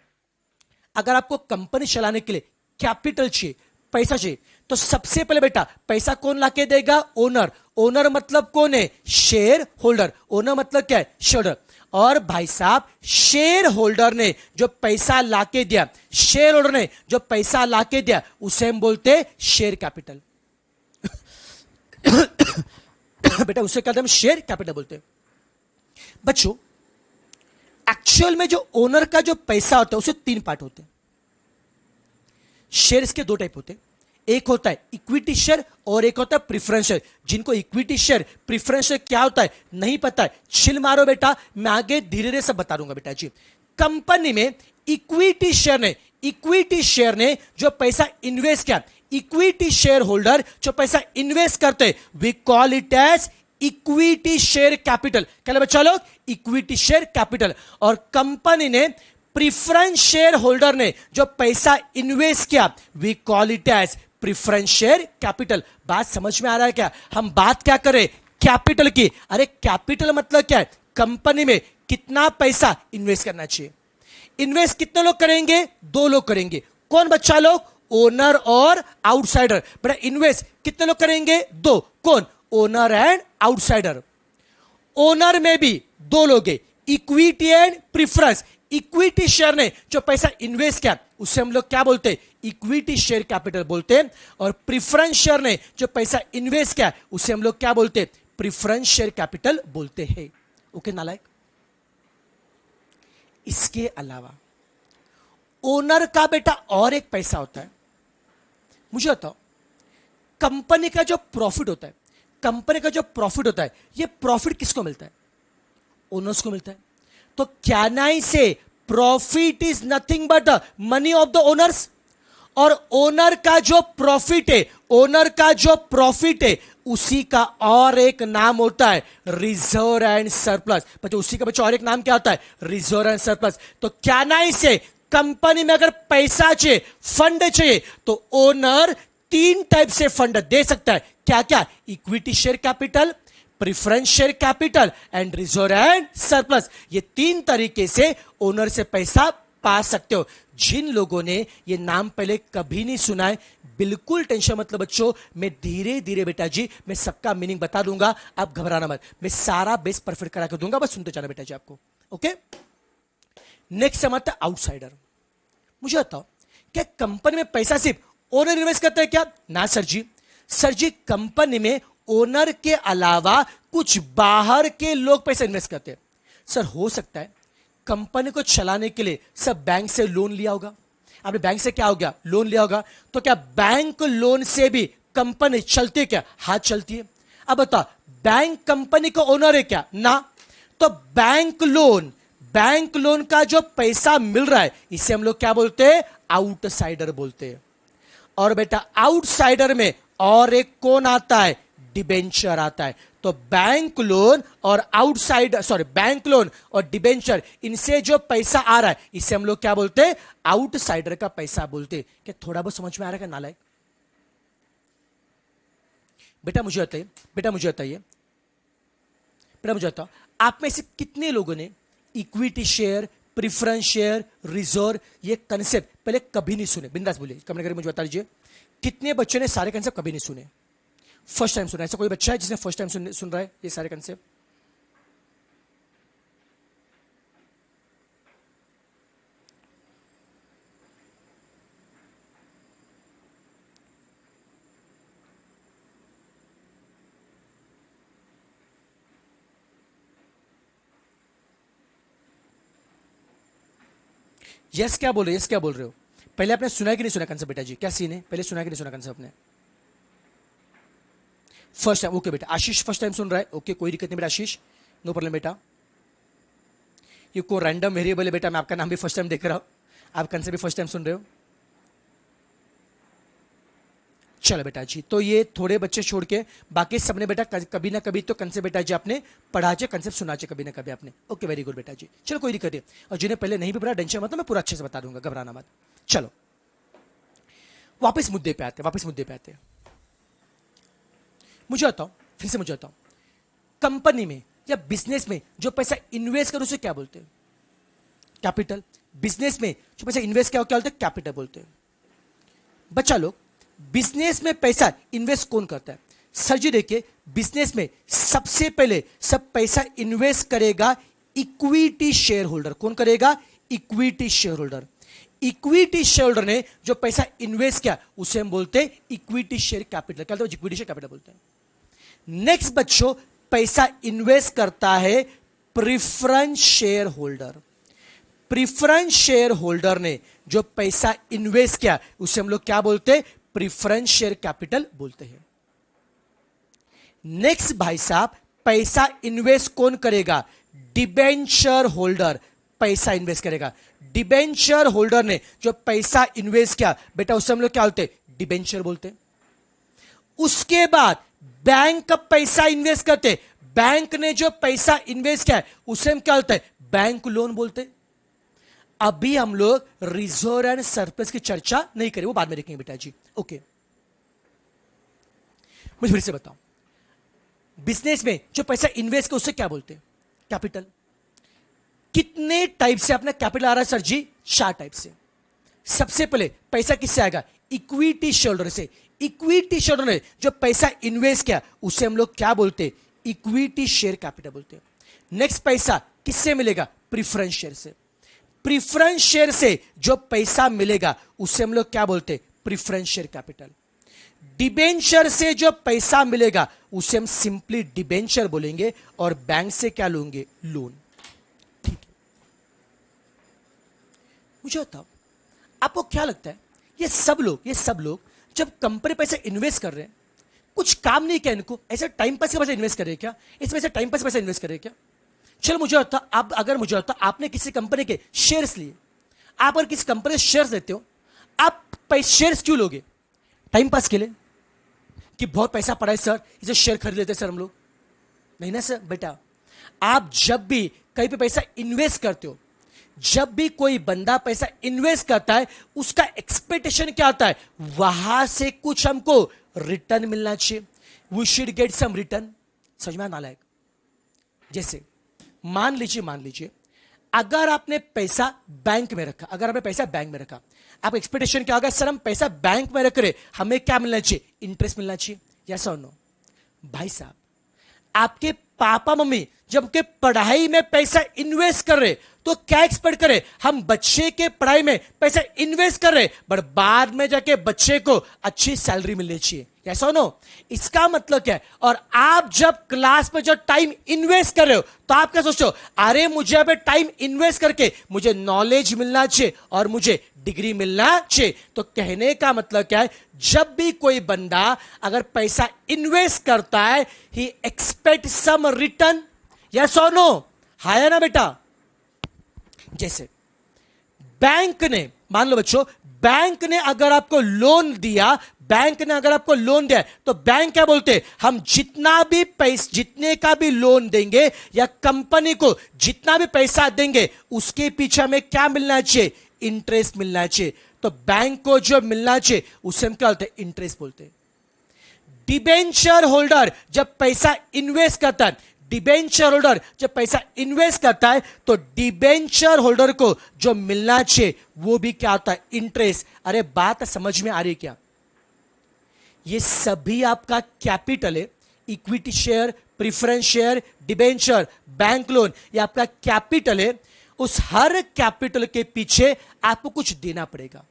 अगर आपको कंपनी चलाने के लिए कैपिटल चाहिए, पैसा चाहिए, तो सबसे पहले बेटा पैसा कौन लाके देगा, ओनर। ओनर मतलब कौन है, शेयर होल्डर। ओनर मतलब क्या है, शेयर होल्डर। और भाई साहब शेयर होल्डर ने जो पैसा लाके दिया, शेयर होल्डर ने जो पैसा लाके दिया उसे हम बोलते हैं शेयर कैपिटल। बेटा उसे कहते हैं शेयर कैपिटल बोलते हैं। बच्चों एक्चुअल में जो ओनर का जो पैसा होता है उसे तीन पार्ट होते हैं। शेयर्स के दो टाइप होते हैं, एक होता है इक्विटी शेयर और एक होता है प्रेफरेंस शेयर। जिनको इक्विटी शेयर प्रेफरेंस शेयर क्या होता है नहीं पता है, छिल मारो बेटा, मैं आगे धीरे धीरे सब बता दूंगा बेटा जी। कंपनी में इक्विटी शेयर ने जो पैसा इन्वेस्ट किया, इक्विटी शेयर होल्डर जो पैसा इन्वेस्ट करते, we call it as equity share capital. क्या बच्चा लोग, इक्विटी शेयर कैपिटल। और कंपनी ने प्रेफरेंस शेयर होल्डर ने जो पैसा इन्वेस्ट किया, we call it as preference share capital. बात समझ में आ रहा है क्या? हम बात क्या करें, कैपिटल की। अरे कैपिटल मतलब क्या है, कंपनी में कितना पैसा इन्वेस्ट करना चाहिए। इन्वेस्ट कितने लोग करेंगे, दो लोग करेंगे। कौन बच्चा लोग, ओनर और आउटसाइडर। बड़ा इन्वेस्ट कितने लोग करेंगे, दो। कौन, ओनर एंड आउटसाइडर। ओनर में भी दो लोग हैं, equity and preference. Equity share ने जो पैसा इन्वेस्ट किया उसे हम लोग क्या बोलते हैं, इक्विटी शेयर कैपिटल बोलते हैं। और प्रेफरेंस शेयर ने जो पैसा इन्वेस्ट किया उसे हम लोग क्या बोलते हैं, प्रेफरेंस शेयर कैपिटल बोलते हैं। ओके नालायक। इसके अलावा ओनर का बेटा और एक पैसा होता है। मुझे बताओ, कंपनी का जो प्रॉफिट होता है, कंपनी का जो प्रॉफिट होता है, ये प्रॉफिट किसको मिलता है, ओनर्स को मिलता है। तो क्या नहीं से profit is nothing but money of the owners. और ओनर का जो प्रॉफिट है, ओनर का जो प्रॉफिट है उसी का और एक नाम होता है रिजर्व एंड सरप्लस। बच्चों उसी का बच्चों और एक नाम क्या होता है, रिजर्व एंड सरप्लस। तो क्या नहीं से कंपनी में अगर पैसा चाहिए, फंड चाहिए, तो ओनर तीन टाइप से फंड दे सकता है। क्या क्या, equity share capital, preference share capital and reserve and surplus. ये तीन तरीके से ओनर से पैसा पा सकते हो। जिन लोगों ने ये नाम पहले कभी नहीं सुना है, बिल्कुल टेंशन मतलब बच्चों, मैं धीरे धीरे बेटा जी मैं सबका मीनिंग बता दूंगा, आप घबराना मत। मैं सारा बेस परफेक्ट करा के दूंगा, बस सुनते जाना बेटा जी आपको। ओके, नेक्स्ट समझता है आउटसाइडर। मुझे बताओ, क्या कंपनी में पैसा सिर्फ ओनर इन्वेस्ट करता है क्या? ना सर जी, सर जी कंपनी में ओनर के अलावा कुछ बाहर के लोग पैसा इन्वेस्ट करते हैं। सर हो सकता है कंपनी को चलाने के लिए सब बैंक से लोन लिया होगा। आपने बैंक से क्या हो गया, लोन लिया होगा। तो क्या बैंक लोन से भी कंपनी चलती है क्या? हाँ चलती है। अब बताओ, बैंक कंपनी का ओनर है क्या? ना। तो बैंक लोन का जो पैसा मिल रहा है इसे हम लोग क्या बोलते हैं? आउटसाइडर बोलते हैं। और बेटा आउटसाइडर में और एक कौन आता है? डिबेंचर आता है। तो बैंक लोन और डिबेंचर, इनसे जो पैसा आ रहा है इसे हम लोग क्या बोलते हैं? आउटसाइडर का पैसा बोलते हैं। क्या थोड़ा बहुत समझ में आ रहा है क्या नालायक? बेटा मुझे बताओ, आप में से कितने लोगों ने equity share, preference share, reserve, ये कंसेप्ट पहले कभी नहीं सुने? बिंदास बोलिए, कमेंट करके मुझे बता दीजिए कितने बच्चों ने सारे कंसेप्ट कभी नहीं सुने, फर्स्ट टाइम सुना? ऐसा कोई बच्चा है जिसने फर्स्ट टाइम सुन रहा है ये सारे कंसेप्ट? यस क्या बोल रहे हो? पहले आपने सुना कि नहीं सुना कंसेप्ट बेटा जी? क्या सीन है? पहले सुना कि नहीं सुना कंसेप्ट आपने? फर्स्ट टाइम, ओके बेटा। आशीष फर्स्ट टाइम सुन रहा है, ओके कोई दिक्कत नहीं बेटा आशीष, नो प्रॉब्लम बेटा। ये को रैंडम वेरिएबल है बेटा, मैं आपका नाम भी फर्स्ट टाइम देख रहा हूं, आप कंसेप्ट भी फर्स्ट टाइम सुन रहे हो। चलो बेटा जी, तो ये थोड़े बच्चे छोड़ के बाकी सबने बेटा कभी ना कभी तो कंसेप्ट बेटा जी आपने पढ़ा चाहिए, कंसेप्ट सुना चाहिए कभी ना कभी आपने। ओके वेरी गुड बेटा जी, चलो कोई दिक्कत नहीं। और जिन्हें पहले नहीं भी पढ़ा टेंशन मत, मैं पूरा अच्छे से बता दूंगा, घबराना मत। चलो वापस मुद्दे पे आते हैं। मुझे बताओ, कंपनी में या बिजनेस में जो पैसा इन्वेस्ट करो उसे क्या बोलते हैं? कैपिटल। बिजनेस में जो पैसा इन्वेस्ट क्या बोलते हैं? कैपिटल बोलते हैं। बच्चा लोग, बिजनेस में पैसा इन्वेस्ट कौन करता है? सर जी देखिए, बिजनेस में सबसे पहले सब पैसा इन्वेस्ट करेगा इक्विटी शेयर होल्डर। कौन करेगा? Equity share holder. Equity share holder ने जो पैसा इन्वेस्ट किया उसे हम बोलते हैं इक्विटी शेयर कैपिटल। क्या बोलते हैं? इक्विटी शेयर कैपिटल बोलते हैं। नेक्स्ट बच्चों, पैसा इन्वेस्ट करता है preference share holder. Preference share holder ने जो पैसा इन्वेस्ट किया उसे हम लोग क्या बोलते हैं? प्रिफरेंस शेयर कैपिटल बोलते हैं। नेक्स्ट भाई साहब, पैसा इन्वेस्ट कौन करेगा? डिबेंचर होल्डर पैसा इन्वेस्ट करेगा। डिबेंचर होल्डर ने जो पैसा इन्वेस्ट किया बेटा उसे हम लोग क्या बोलते हैं? डिबेंचर बोलते हैं। उसके बाद बैंक का पैसा इन्वेस्ट करते, बैंक ने जो पैसा इन्वेस्ट किया है उसे हम क्या बोलते हैं? बैंक लोन बोलते हैं। अभी हम लोग रिजर्व एंड सरप्लस की चर्चा नहीं करें, वो बाद में देखेंगे बेटा जी। ओके, मुझे फिर से बताओ, बिजनेस में जो पैसा इन्वेस्ट किया उसे क्या बोलते हैं? कैपिटल। कितने टाइप से अपना कैपिटल आ रहा है सर जी? 4 टाइप से। सबसे पहले पैसा किससे आएगा? इक्विटी शेयर होल्डर से। इक्विटी शेयर होल्डर ने जो पैसा इन्वेस्ट किया उसे हम लोग क्या बोलते हैं? इक्विटी शेयर कैपिटल बोलते हैं। नेक्स्ट पैसा किससे मिलेगा? प्रिफरेंस शेयर से। प्रिफरेंस शेयर से जो पैसा मिलेगा उसे हम लोग क्या बोलते हैं? Preference share capital. डिबेंचर से जो पैसा मिलेगा उसे हम सिंपली डिबेंचर बोलेंगे, और बैंक से क्या लोगे? लोन। ठीक है, मुझे बताओ, आपको क्या लगता है ये सब लोग जब कंपनी पैसा इन्वेस्ट कर रहे हैं, कुछ काम नहीं किया इनको, ऐसे टाइम पास के पैसा इन्वेस्ट कर रहे हैं क्या? इसमें से टाइम पास पैसा इन्वेस्ट कर रहे हैं क्या? चलो मुझे होता, आप अगर मुझे होता आपने किसी कंपनी के शेयर्स लिए, आप अगर किसी कंपनी के शेयर्स लेते हो, आप शेयर्स क्यों लोगे? टाइम पास के लिए कि बहुत पैसा पड़ा है सर, इसे शेयर खरीद लेते सर हम लोग? नहीं ना सर बेटा, आप जब भी कहीं पे पैसा इन्वेस्ट करते हो, जब भी कोई बंदा पैसा इन्वेस्ट करता है उसका एक्सपेक्टेशन क्या आता है? वहां से कुछ हमको रिटर्न मिलना चाहिए। We should get some return. समझ में नालायक? जैसे मान लीजिए अगर आपने पैसा बैंक में रखा, आपका एक्सपेक्टेशन क्या होगा? सर हम पैसा बैंक में रख रहे, हमें क्या मिलना चाहिए? इंटरेस्ट मिलना चाहिए। यस और नो? भाई साहब, आपके पापा मम्मी जब के पढ़ाई में पैसा इन्वेस्ट कर रहे तो क्या एक्सपेक्ट करें, हम बच्चे के पढ़ाई में पैसा इन्वेस्ट कर रहे, बट बाद में जाके बच्चे को अच्छी सैलरी मिलनी चाहिए, ऐसा नो। इसका मतलब क्या है, और आप जब क्लास में जब टाइम इन्वेस्ट कर रहे हो तो आप क्या सोचते हो, अरे मुझे अब टाइम इन्वेस्ट करके मुझे नॉलेज मिलना चाहिए और मुझे डिग्री मिलना चाहिए। तो कहने का मतलब क्या है, जब भी कोई बंदा अगर पैसा इन्वेस्ट करता है, ही एक्सपेक्ट सम रिटर्न, यस और नो, है ना बेटा। जैसे बैंक ने, मान लो बच्चों, बैंक ने अगर आपको लोन दिया, बैंक ने अगर आपको लोन दिया तो बैंक क्या बोलते हैं, हम जितना भी पैसा, जितने का भी लोन देंगे या कंपनी को जितना भी पैसा देंगे उसके पीछे हमें क्या मिलना चाहिए, इंटरेस्ट मिलना चाहिए। तो बैंक को जो मिलना चाहिए उसे हम क्या बोलते हैं, इंटरेस्ट बोलते हैं। डिबेंचर होल्डर जब पैसा इन्वेस्ट करता है, डिबेंचर होल्डर जब पैसा इन्वेस्ट करता है तो डिबेंचर होल्डर को जो मिलना चाहिए वो भी क्या होता है, इंटरेस्ट। अरे बात समझ में आ रही क्या, ये सभी आपका कैपिटल है, equity share, preference share, debenture, bank loan, ये आपका कैपिटल है। उस हर कैपिटल के पीछे आपको कुछ देना पड़ेगा।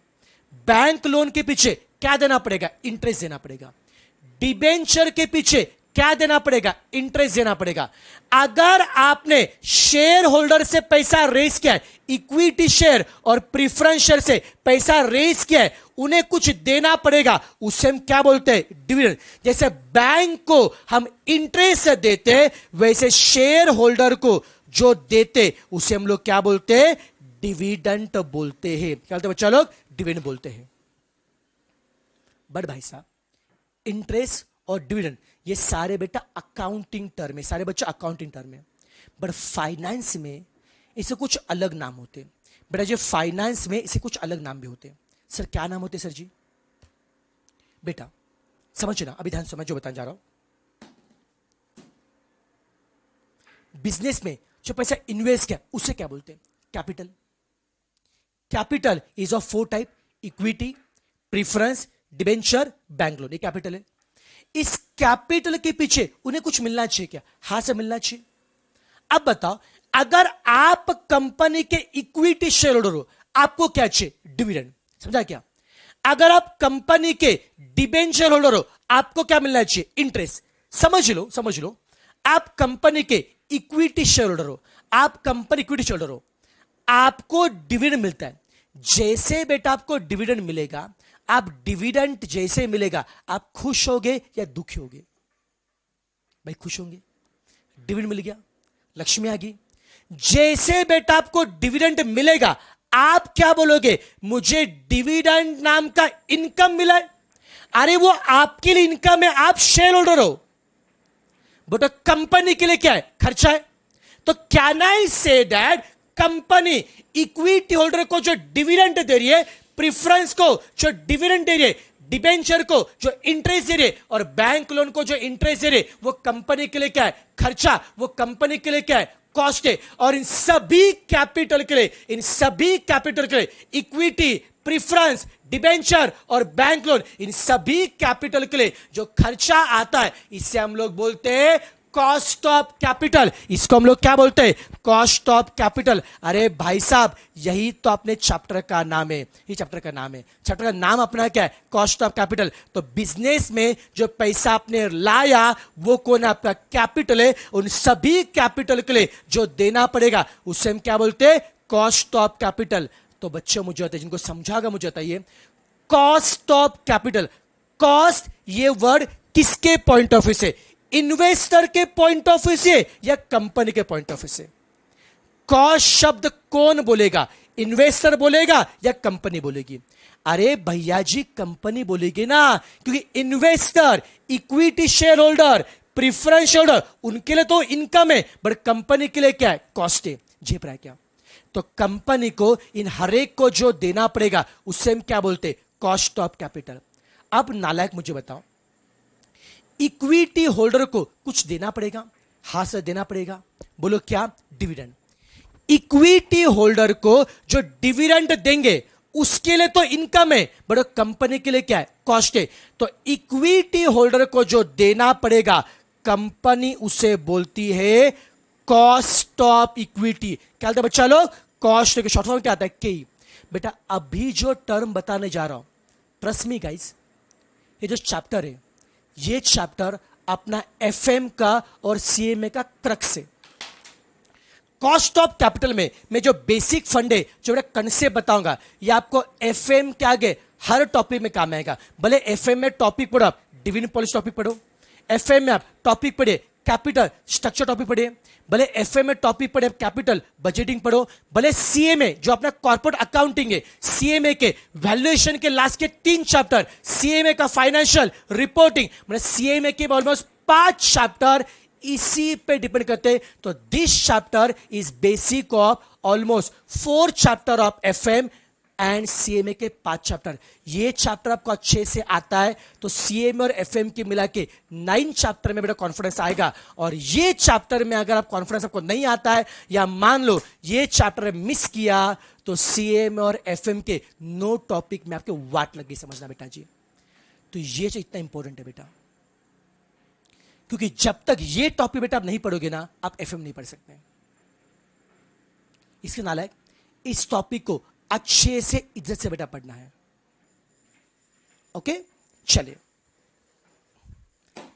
बैंक लोन के पीछे क्या देना पड़ेगा, इंटरेस्ट देना पड़ेगा। डिबेंचर के पीछे क्या देना पड़ेगा, इंटरेस्ट देना पड़ेगा। अगर आपने शेयर होल्डर से पैसा रेस किया है, इक्विटी शेयर और प्रेफरेंस शेयर से पैसा रेस किया है, उन्हें कुछ देना पड़ेगा, उसे हम क्या बोलते हैं, डिविडेंड। जैसे बैंक को हम इंटरेस्ट देते हैं, वैसे शेयर होल्डर को जो देते उसे हम लोग क्या बोलते हैं, डिविडेंड बोलते हैं। क्या बोलते हैं बच्चा लोग, डिविडेंड बोलते हैं। बट भाई साहब, इंटरेस्ट और डिविडेंड ये सारे बेटा अकाउंटिंग टर्म है, सारे बच्चे अकाउंटिंग टर्म है। बट फाइनेंस में इसे कुछ अलग नाम होते हैं बेटा। जो फाइनेंस में इसे कुछ अलग नाम भी होते हैं। सर क्या नाम होते हैं सर जी? बेटा समझना, अभी ध्यान समझ जो बताने जा रहा हूं। बिजनेस में जो पैसा इन्वेस्ट किया उसे क्या बोलते हैं, capital. Capital is of 4 type, equity, preference, debenture, bank loan, ये कैपिटल है। इस कैपिटल के पीछे उन्हें कुछ मिलना चाहिए क्या? हां से मिलना चाहिए। अब बताओ, अगर आप कंपनी के इक्विटी शेयर होल्डर हो, आपको क्या चाहिए, डिविडेंड। समझा क्या? अगर आप कंपनी के डिबेंचर होल्डर हो, आपको क्या मिलना चाहिए, इंटरेस्ट। समझ लो, समझ लो, आप कंपनी के इक्विटी शेयर होल्डर हो, आप कंपनी इक्विटी शेयर होल्डर हो, आपको डिविडेंड मिलता है। जैसे बेटा आपको डिविडेंड मिलेगा, आप डिविडेंड जैसे मिलेगा, आप खुश होगे या दुखी होगे? भाई खुश होंगे, डिविडेंड मिल गया, लक्ष्मी आ गई। जैसे बेटा आपको डिविडेंड मिलेगा, आप क्या बोलोगे, मुझे डिविडेंड नाम का इनकम मिला है। अरे वो आपके लिए इनकम है, आप शेयर होल्डर हो, बट कंपनी के लिए क्या है, खर्चा है। तो can I say that company equity holder को जो डिविडेंड दे रही है, प्रेफरेंस को जो डिविडेंड दे रही है, डिबेंचर को जो इंटरेस्ट दे रही है, और बैंक लोन को जो इंटरेस्ट दे रही है, वो कंपनी के लिए क्या है, खर्चा। वो कंपनी के लिए क्या है, कॉस्ट है। और इन सभी कैपिटल के लिए, इन सभी कैपिटल के लिए, इक्विटी, प्रेफरेंस, डिबेंचर और बैंक लोन, इन सभी कैपिटल के लिए जो खर्चा आता है, इसे हम लोग बोलते हैं कॉस्ट ऑफ कैपिटल। इसको हम लोग क्या बोलते हैं, कॉस्ट ऑफ कैपिटल। अरे भाई साहब, यही तो अपने चैप्टर का नाम है, ये चैप्टर का नाम है। चैप्टर का नाम अपना क्या है, कॉस्ट ऑफ कैपिटल। तो बिजनेस में जो पैसा आपने लाया वो कौन है, आपका कैपिटल है। उन सभी कैपिटल के लिए जो देना पड़ेगा उसे हम क्या बोलते हैं, कॉस्ट ऑफ कैपिटल। तो बच्चों मुझे बताइए, जिनको समझागा मुझे बताइए, कॉस्ट ऑफ कैपिटल, कॉस्ट ये वर्ड किसके पॉइंट ऑफ व्यू से, इन्वेस्टर के पॉइंट ऑफ व्यू से या कंपनी के पॉइंट ऑफ व्यू से? कॉस्ट शब्द कौन बोलेगा, इन्वेस्टर बोलेगा या कंपनी बोलेगी? अरे भैया जी, कंपनी बोलेगी ना, क्योंकि investor, equity share holder, preference share holder, उनके लिए तो इनकम है, बट कंपनी के लिए क्या है, कॉस्ट है। झेप रहा है क्या? तो कंपनी को इन हर एक को जो देना पड़ेगा उससे हम क्या बोलते, कॉस्ट ऑफ कैपिटल। अब नालायक मुझे बताओ, इक्विटी होल्डर को कुछ देना पड़ेगा, हां से देना पड़ेगा, बोलो क्या, डिविडेंड। इक्विटी होल्डर को जो डिविडेंड देंगे उसके लिए तो इनकम है, बट कंपनी के लिए क्या है, कॉस्ट है। तो इक्विटी होल्डर को जो देना पड़ेगा, कंपनी उसे बोलती है कॉस्ट ऑफ इक्विटी। क्या होता है बच्चा लोग? कॉस्ट के शॉर्ट फॉर्म क्या आता है? के। बेटा अभी जो टर्म बताने जा रहा हूं, ट्रस्ट मी गाइस, ये जो चैप्टर है, ये चैप्टर अपना एफएम का और सीएमए का क्रक्स है। कॉस्ट ऑफ कैपिटल में मैं जो बेसिक फंड है, जो मैं कंसेप्ट बताऊंगा, ये आपको एफएम के आगे हर टॉपिक में काम आएगा। भले एफएम में टॉपिक पढ़ो, आप डिविडेंड पॉलिसी टॉपिक पढ़ो, एफएम में आप टॉपिक पढ़े कैपिटल स्ट्रक्चर टॉपिक पढ़े, भले एफएम में टॉपिक पढ़े कैपिटल बजटिंग पढ़ो, भले सीएमए जो अपना कॉर्पोरेट अकाउंटिंग है, सीएमए के वैल्यूएशन के लास्ट के 3 चैप्टर, सीएमए का फाइनेंशियल रिपोर्टिंग, मतलब सीएमए के ऑलमोस्ट 5 चैप्टर इसी पे डिपेंड करते हैं। तो this chapter is basic of almost 4 chapter of FM and CMA के 5 चैप्टर। ये चैप्टर आपको अच्छे से आता है तो सीएमए और एफएम की मिला के 9 चैप्टर में बेटा कॉन्फिडेंस आएगा। और ये चैप्टर में अगर आप कॉन्फिडेंस आपको नहीं आता है, या मान लो ये चैप्टर मिस किया, तो सीएमए और एफएम के 9 टॉपिक में आपके वाट लग गई, समझना बेटा जी। तो ये जो इतना इंपॉर्टेंट है बेटा, क्योंकि जब तक ये टॉपिक बेटा आप नहीं पढ़ोगे ना, आप एफएम नहीं पढ़ सकते। इसके नालायक इस टॉपिक को अच्छे से इज्जत से बेटा पढ़ना है। ओके चलिए,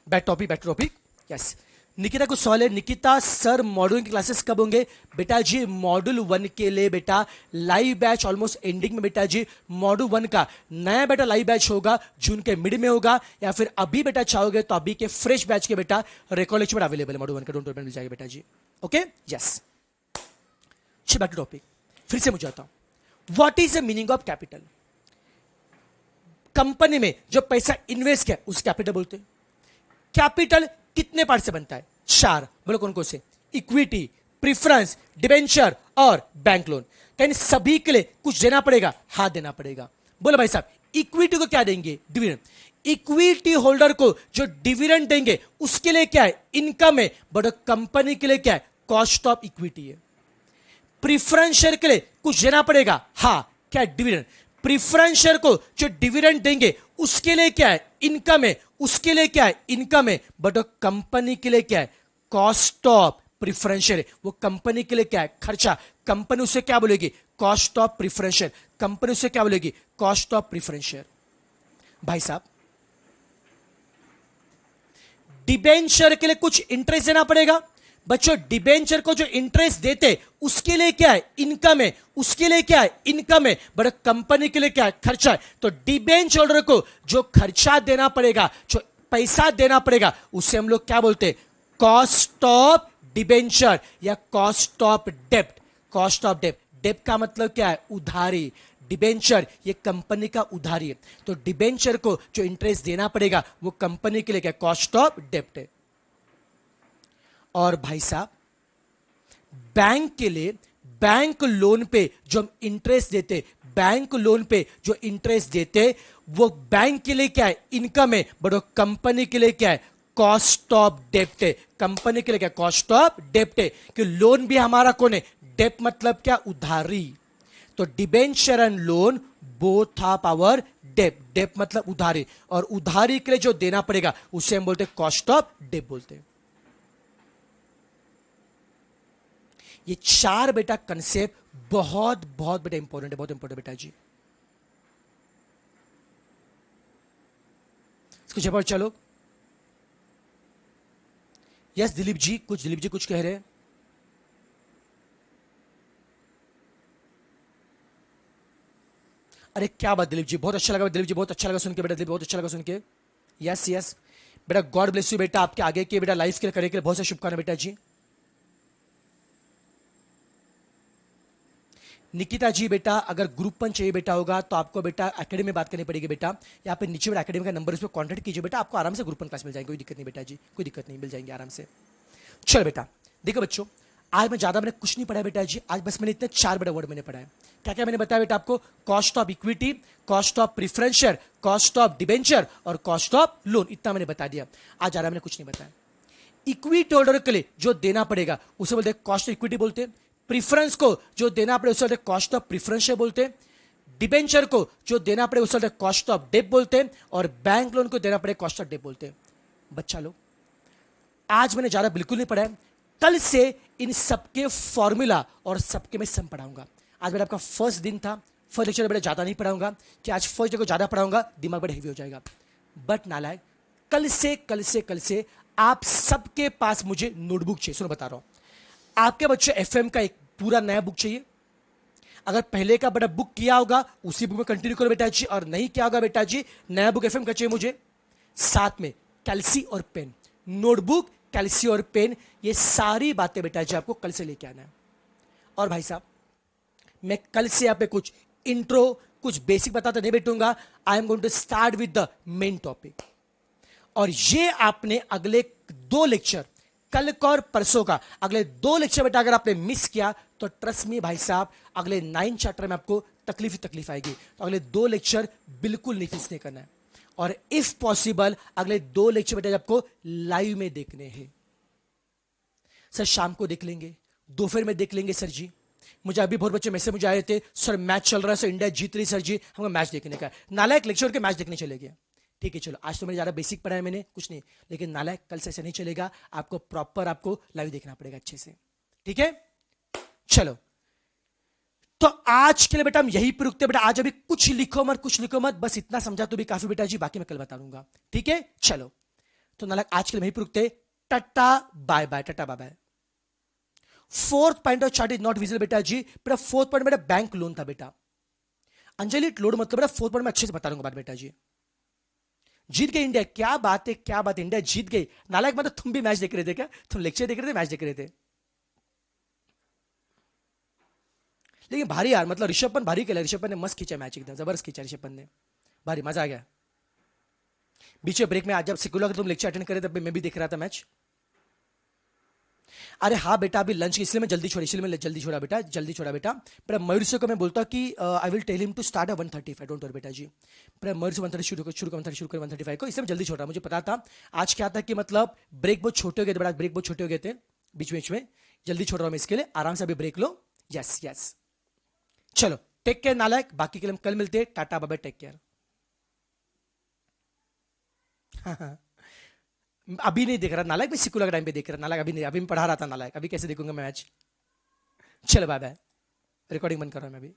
बैक टॉपिक। यस, निकिता को सवाल है, निकिता सर मॉड्यूल की क्लासेस कब होंगे? बेटा जी मॉड्यूल 1 के लिए बेटा लाइव बैच ऑलमोस्ट एंडिंग में, बेटा जी मॉड्यूल 1 का नया बेटा लाइव बैच होगा, जून के मिड में होगा, या फिर अभी बेटा चाहोगे तो अभी के फ्रेश बैच के बेटा रिकॉर्ड लेक्चर अवेलेबल है मॉड्यूल 1 का, डोंट वरी, मिल जाएगा बेटा जी। Okay yes, back to topic. फिर से मुझे आता हूं, what is the meaning of capital? Company में जो पैसा इन्वेस्ट किया उस कैपिटल बोलते हैं। कैपिटल कितने पार्ट से बनता है? 4। बोलो कौन कौन से? इक्विटी, प्रीफरेंस, डिबेंचर और बैंक लोन। यानी सभी के लिए कुछ देना पड़ेगा? हाँ देना पड़ेगा। बोलो भाई साहब, इक्विटी को क्या देंगे? डिविडेंड। इक्विटी होल्डर को जो डिविडेंड देंगे उसके लिए क्या है? इनकम है। बट कंपनी के लिए क्या है? कॉस्ट ऑफ इक्विटी है। प्रीफरेंस शेयर के लिए कुछ देना पड़ेगा? हाँ, क्या? डिविडेंड। प्रीफरेंस शेयर को जो डिविडेंड देंगे उसके लिए क्या है? इनकम है। उसके लिए क्या है? इनकम है। बट कंपनी के लिए क्या है? Cost of preference share. वो कंपनी के लिए क्या है? खर्चा। कंपनी उसे क्या बोलेगी? Cost of preference share. Company उसे क्या बोलेगी? Cost of preference share. भाई साहब, डिबेंचर के लिए कुछ इंटरेस्ट देना पड़ेगा। बच्चों डिबेंचर को जो इंटरेस्ट देते उसके लिए क्या है? इनकम है। उसके लिए क्या है? इनकम है। बट कंपनी के लिए क्या है? खर्चा है। तो डिबेंचर होल्डर को जो खर्चा देना पड़ेगा, जो पैसा देना पड़ेगा, उसे हम लोग क्या बोलते हैं? कॉस्ट ऑफ डिबेंचर या कॉस्ट ऑफ डेब्ट। कॉस्ट ऑफ डेब्ट, डेब्ट का मतलब क्या है? उधारी। डिबेंचर ये कंपनी का उधारी है, तो डिबेंचर को जो इंटरेस्ट देना पड़ेगा वो कंपनी के लिए क्या? कॉस्ट ऑफ डेब्ट है। और भाई साहब, बैंक के लिए बैंक लोन पे जो हम इंटरेस्ट देते, बैंक लोन पे जो इंटरेस्ट देते वो बैंक के लिए क्या है? इनकम है। बट वो कंपनी के लिए क्या है? कॉस्ट ऑफ डेब्ट है। कंपनी के लिए क्या? कॉस्ट ऑफ डेब्ट है। कि लोन भी हमारा कौन है? डेब्ट मतलब क्या? उधारी। तो debenture and loan both of our डेब्ट। डेब्ट मतलब उधारी, और उधारी के लिए जो देना पड़ेगा उसे हम बोलते हैं कॉस्ट ऑफ डेब्ट बोलते हैं। ये 4 बेटा कंसेप्ट बहुत बहुत बेटा इंपॉर्टेंट है, बहुत इंपॉर्टेंट बेटा जी। इसको जवाब चलो। यस दिलीप जी कुछ कह रहे हैं। अरे क्या बात दिलीप जी, बहुत अच्छा लगा दिलीप जी, बहुत अच्छा लगा सुन के बेटा, दिलीप बहुत अच्छा लगा सुन के। यस यस बेटा, गॉड ब्लेस यू बेटा, आपके आगे के बेटा लाइफ के लिए बहुत सारी शुभकामनाएं बेटा जी। निकिता जी बेटा, अगर ग्रुप 1 चाहिए बेटा होगा तो आपको बेटा एकेडमी में बात करनी पड़ेगी बेटा। यहाँ पे नीचे बेटा एकेडमी का नंबर, उस पर कॉन्टेक्ट कीजिए बेटा, आपको आराम से ग्रुप 1 क्लास मिल जाएगी, कोई दिक्कत नहीं बेटा जी, कोई दिक्कत नहीं, मिल जाएंगे आराम से। चलो बेटा देखो बच्चों, आज मैं ज्यादा मैंने कुछ नहीं पढ़ा बेटा जी, आज बस मैंने इतने 4 बड़े वर्ड मैंने पढ़ा है। क्या क्या मैंने बताया बेटा आपको? Cost of equity, cost of preference share, cost of debenture और कॉस्ट ऑफ लोन, इतना मैंने बता दिया। आज ज्यादा मैंने कुछ नहीं बताया। इक्विटी होल्डर के लिए जो देना पड़ेगा उसे बोलते हैं कॉस्ट ऑफ इक्विटी बोलते हैं। प्रीफरेंस को जो देना पड़े उसे बोलते हैं कॉस्ट ऑफ प्रीफरेंस शेयर बोलते हैं। डिबेंचर को जो देना पड़े उसे बोलते हैं कॉस्ट ऑफ डेब्ट बोलते हैं। और बैंक लोन को देना पड़े कॉस्ट ऑफ डेब्ट बोलते हैं। बच्चा लोग, आज मैंने ज्यादा बिल्कुल नहीं पढ़ा है, कल से इन सबके फॉर्मूला और सबके मैं सम पढ़ाऊंगा। आज मेरा आपका फर्स्ट दिन था, फर्स्ट लेक्चर बेटा ज़्यादा नहीं पढ़ाऊंगा कि आज फर्स्ट डे को ज़्यादा पढ़ाऊंगा, दिमाग बड़ा हेवी हो जाएगा। बट नालायक, कल से आप सबके पास मुझे नोटबुक चाहिए। सुनो बता रहा हूं, आपके बच्चे एफएम का एक पूरा नया बुक चाहिए। अगर पहले का बड़ा बुक किया होगा उसी बुक में कंटिन्यू करो बेटा जी, और नहीं किया होगा बेटा जी नया बुक एफएम का चाहिए मुझे। साथ में कैल्सी और पेन, नोटबुक कैल्सी और पेन, ये सारी बातें बेटा जी आपको कल से लेके आना है। और भाई साहब, मैं कल से यहाँ पे कुछ इंट्रो, कुछ बेसिक बताता नहीं बैठूंगा। I am going to start with the main topic. और ये आपने अगले 2 लेक्चर, कल का और परसों का, अगले 2 लेक्चर बेटा अगर आपने मिस किया तो ट्रस्ट मी भाई साहब, अगले 9 चैप्टर में आपको तकलीफ ही तकलीफ आएगी। तो अगले 2 लेक्चर बिल्कुल नहीं मिस नहीं करना है। और इफ पॉसिबल अगले 2 लेक्चर बेटा आपको लाइव में देखने हैं। सर शाम को देख लेंगे, दोपहर में देख लेंगे सर जी। मुझे अभी बहुत बच्चे मैसेज मुझे आए थे, सर मैच चल रहा है, सर इंडिया जीत रही सर जी, हमको मैच देखने का है। नालायक लेक्चर के मैच देखने चले गए। ठीक है चलो, आज तो मैंने ज़्यादा बेसिक पढ़ा है मैंने, कुछ नहीं, लेकिन नालायक कल से ऐसे नहीं चलेगा। आपको प्रॉपर आपको लाइव देखना पड़ेगा अच्छे से। ठीक है चलो, तो आज के लिए बेटा हम यही पे रुकते हैं बेटा। आज अभी कुछ लिखो मत, कुछ लिखो मत, बस इतना समझा तो भी काफी बेटा जी, बाकी मैं कल बता दूंगा। ठीक है चलो, तो नालायक आज के लिए यही पे रुकते। Tata bye bye, tata bye bye. 4th point of chart is not visible बेटा जी। बेटा 4th पॉइंट बेटा बैंक लोन था बेटा। अंजलि लोड मतलब बेटा 4th पॉइंट में अच्छे से बता दूंगा बात बेटा जी। जीत गई इंडिया, क्या बात है क्या बात है, इंडिया जीत गई। नालायक मतलब तुम भी मैच देख रहे थे क्या? तुम लेक्चर देख रहे थे, मैच देख रहे थे? लेकिन भारी यार, मतलब ऋषभ पंत भारी खेला। ऋषभ पंत ने मस्त खींचा मैच, एकदम जबरदस्त खींचा ऋषभ पंत ने, भारी मजा आ गया। बीच में ब्रेक में आज जब सिकुला तुम लेक्चर अटेंड करे तब मैं भी देख रहा था मैच। अरे हाँ बेटा, अभी लंच इसलिए मैं जल्दी छोड़ा, इसलिए मैं जल्दी छोड़ा बेटा, जल्दी छोड़ा बेटा। पर मयूर से को मैं बोलता हूँ कि I will tell him to start 1:35, don't worry बेटा जी। पर मयूर से 1:30 शुरू कर 1:35 को, इसलिए मैं जल्दी छोड़ रहा। मुझे पता था आज क्या था कि मतलब ब्रेक बहुत छोटे हो गए थे बेटा, ब्रेक बहुत छोटे हो गए थे बीच बीच में, जल्दी छोड़ रहा हूँ मैं इसके लिए। आराम से अभी ब्रेक लो। यस यस चलो, टेक केयर नालायक, बाकी के लिए हम कल मिलते हैं। Tata bye bye, take care. अभी नहीं देख रहा नालायक, मैं सिकुला का टाइम पे देख रहा नालायक, अभी नहीं, अभी मैं पढ़ा रहा था नालायक, अभी कैसे देखूंगा मैं मैच। चलो बाय बाय, रिकॉर्डिंग बंद कर रहा हूं मैं अभी।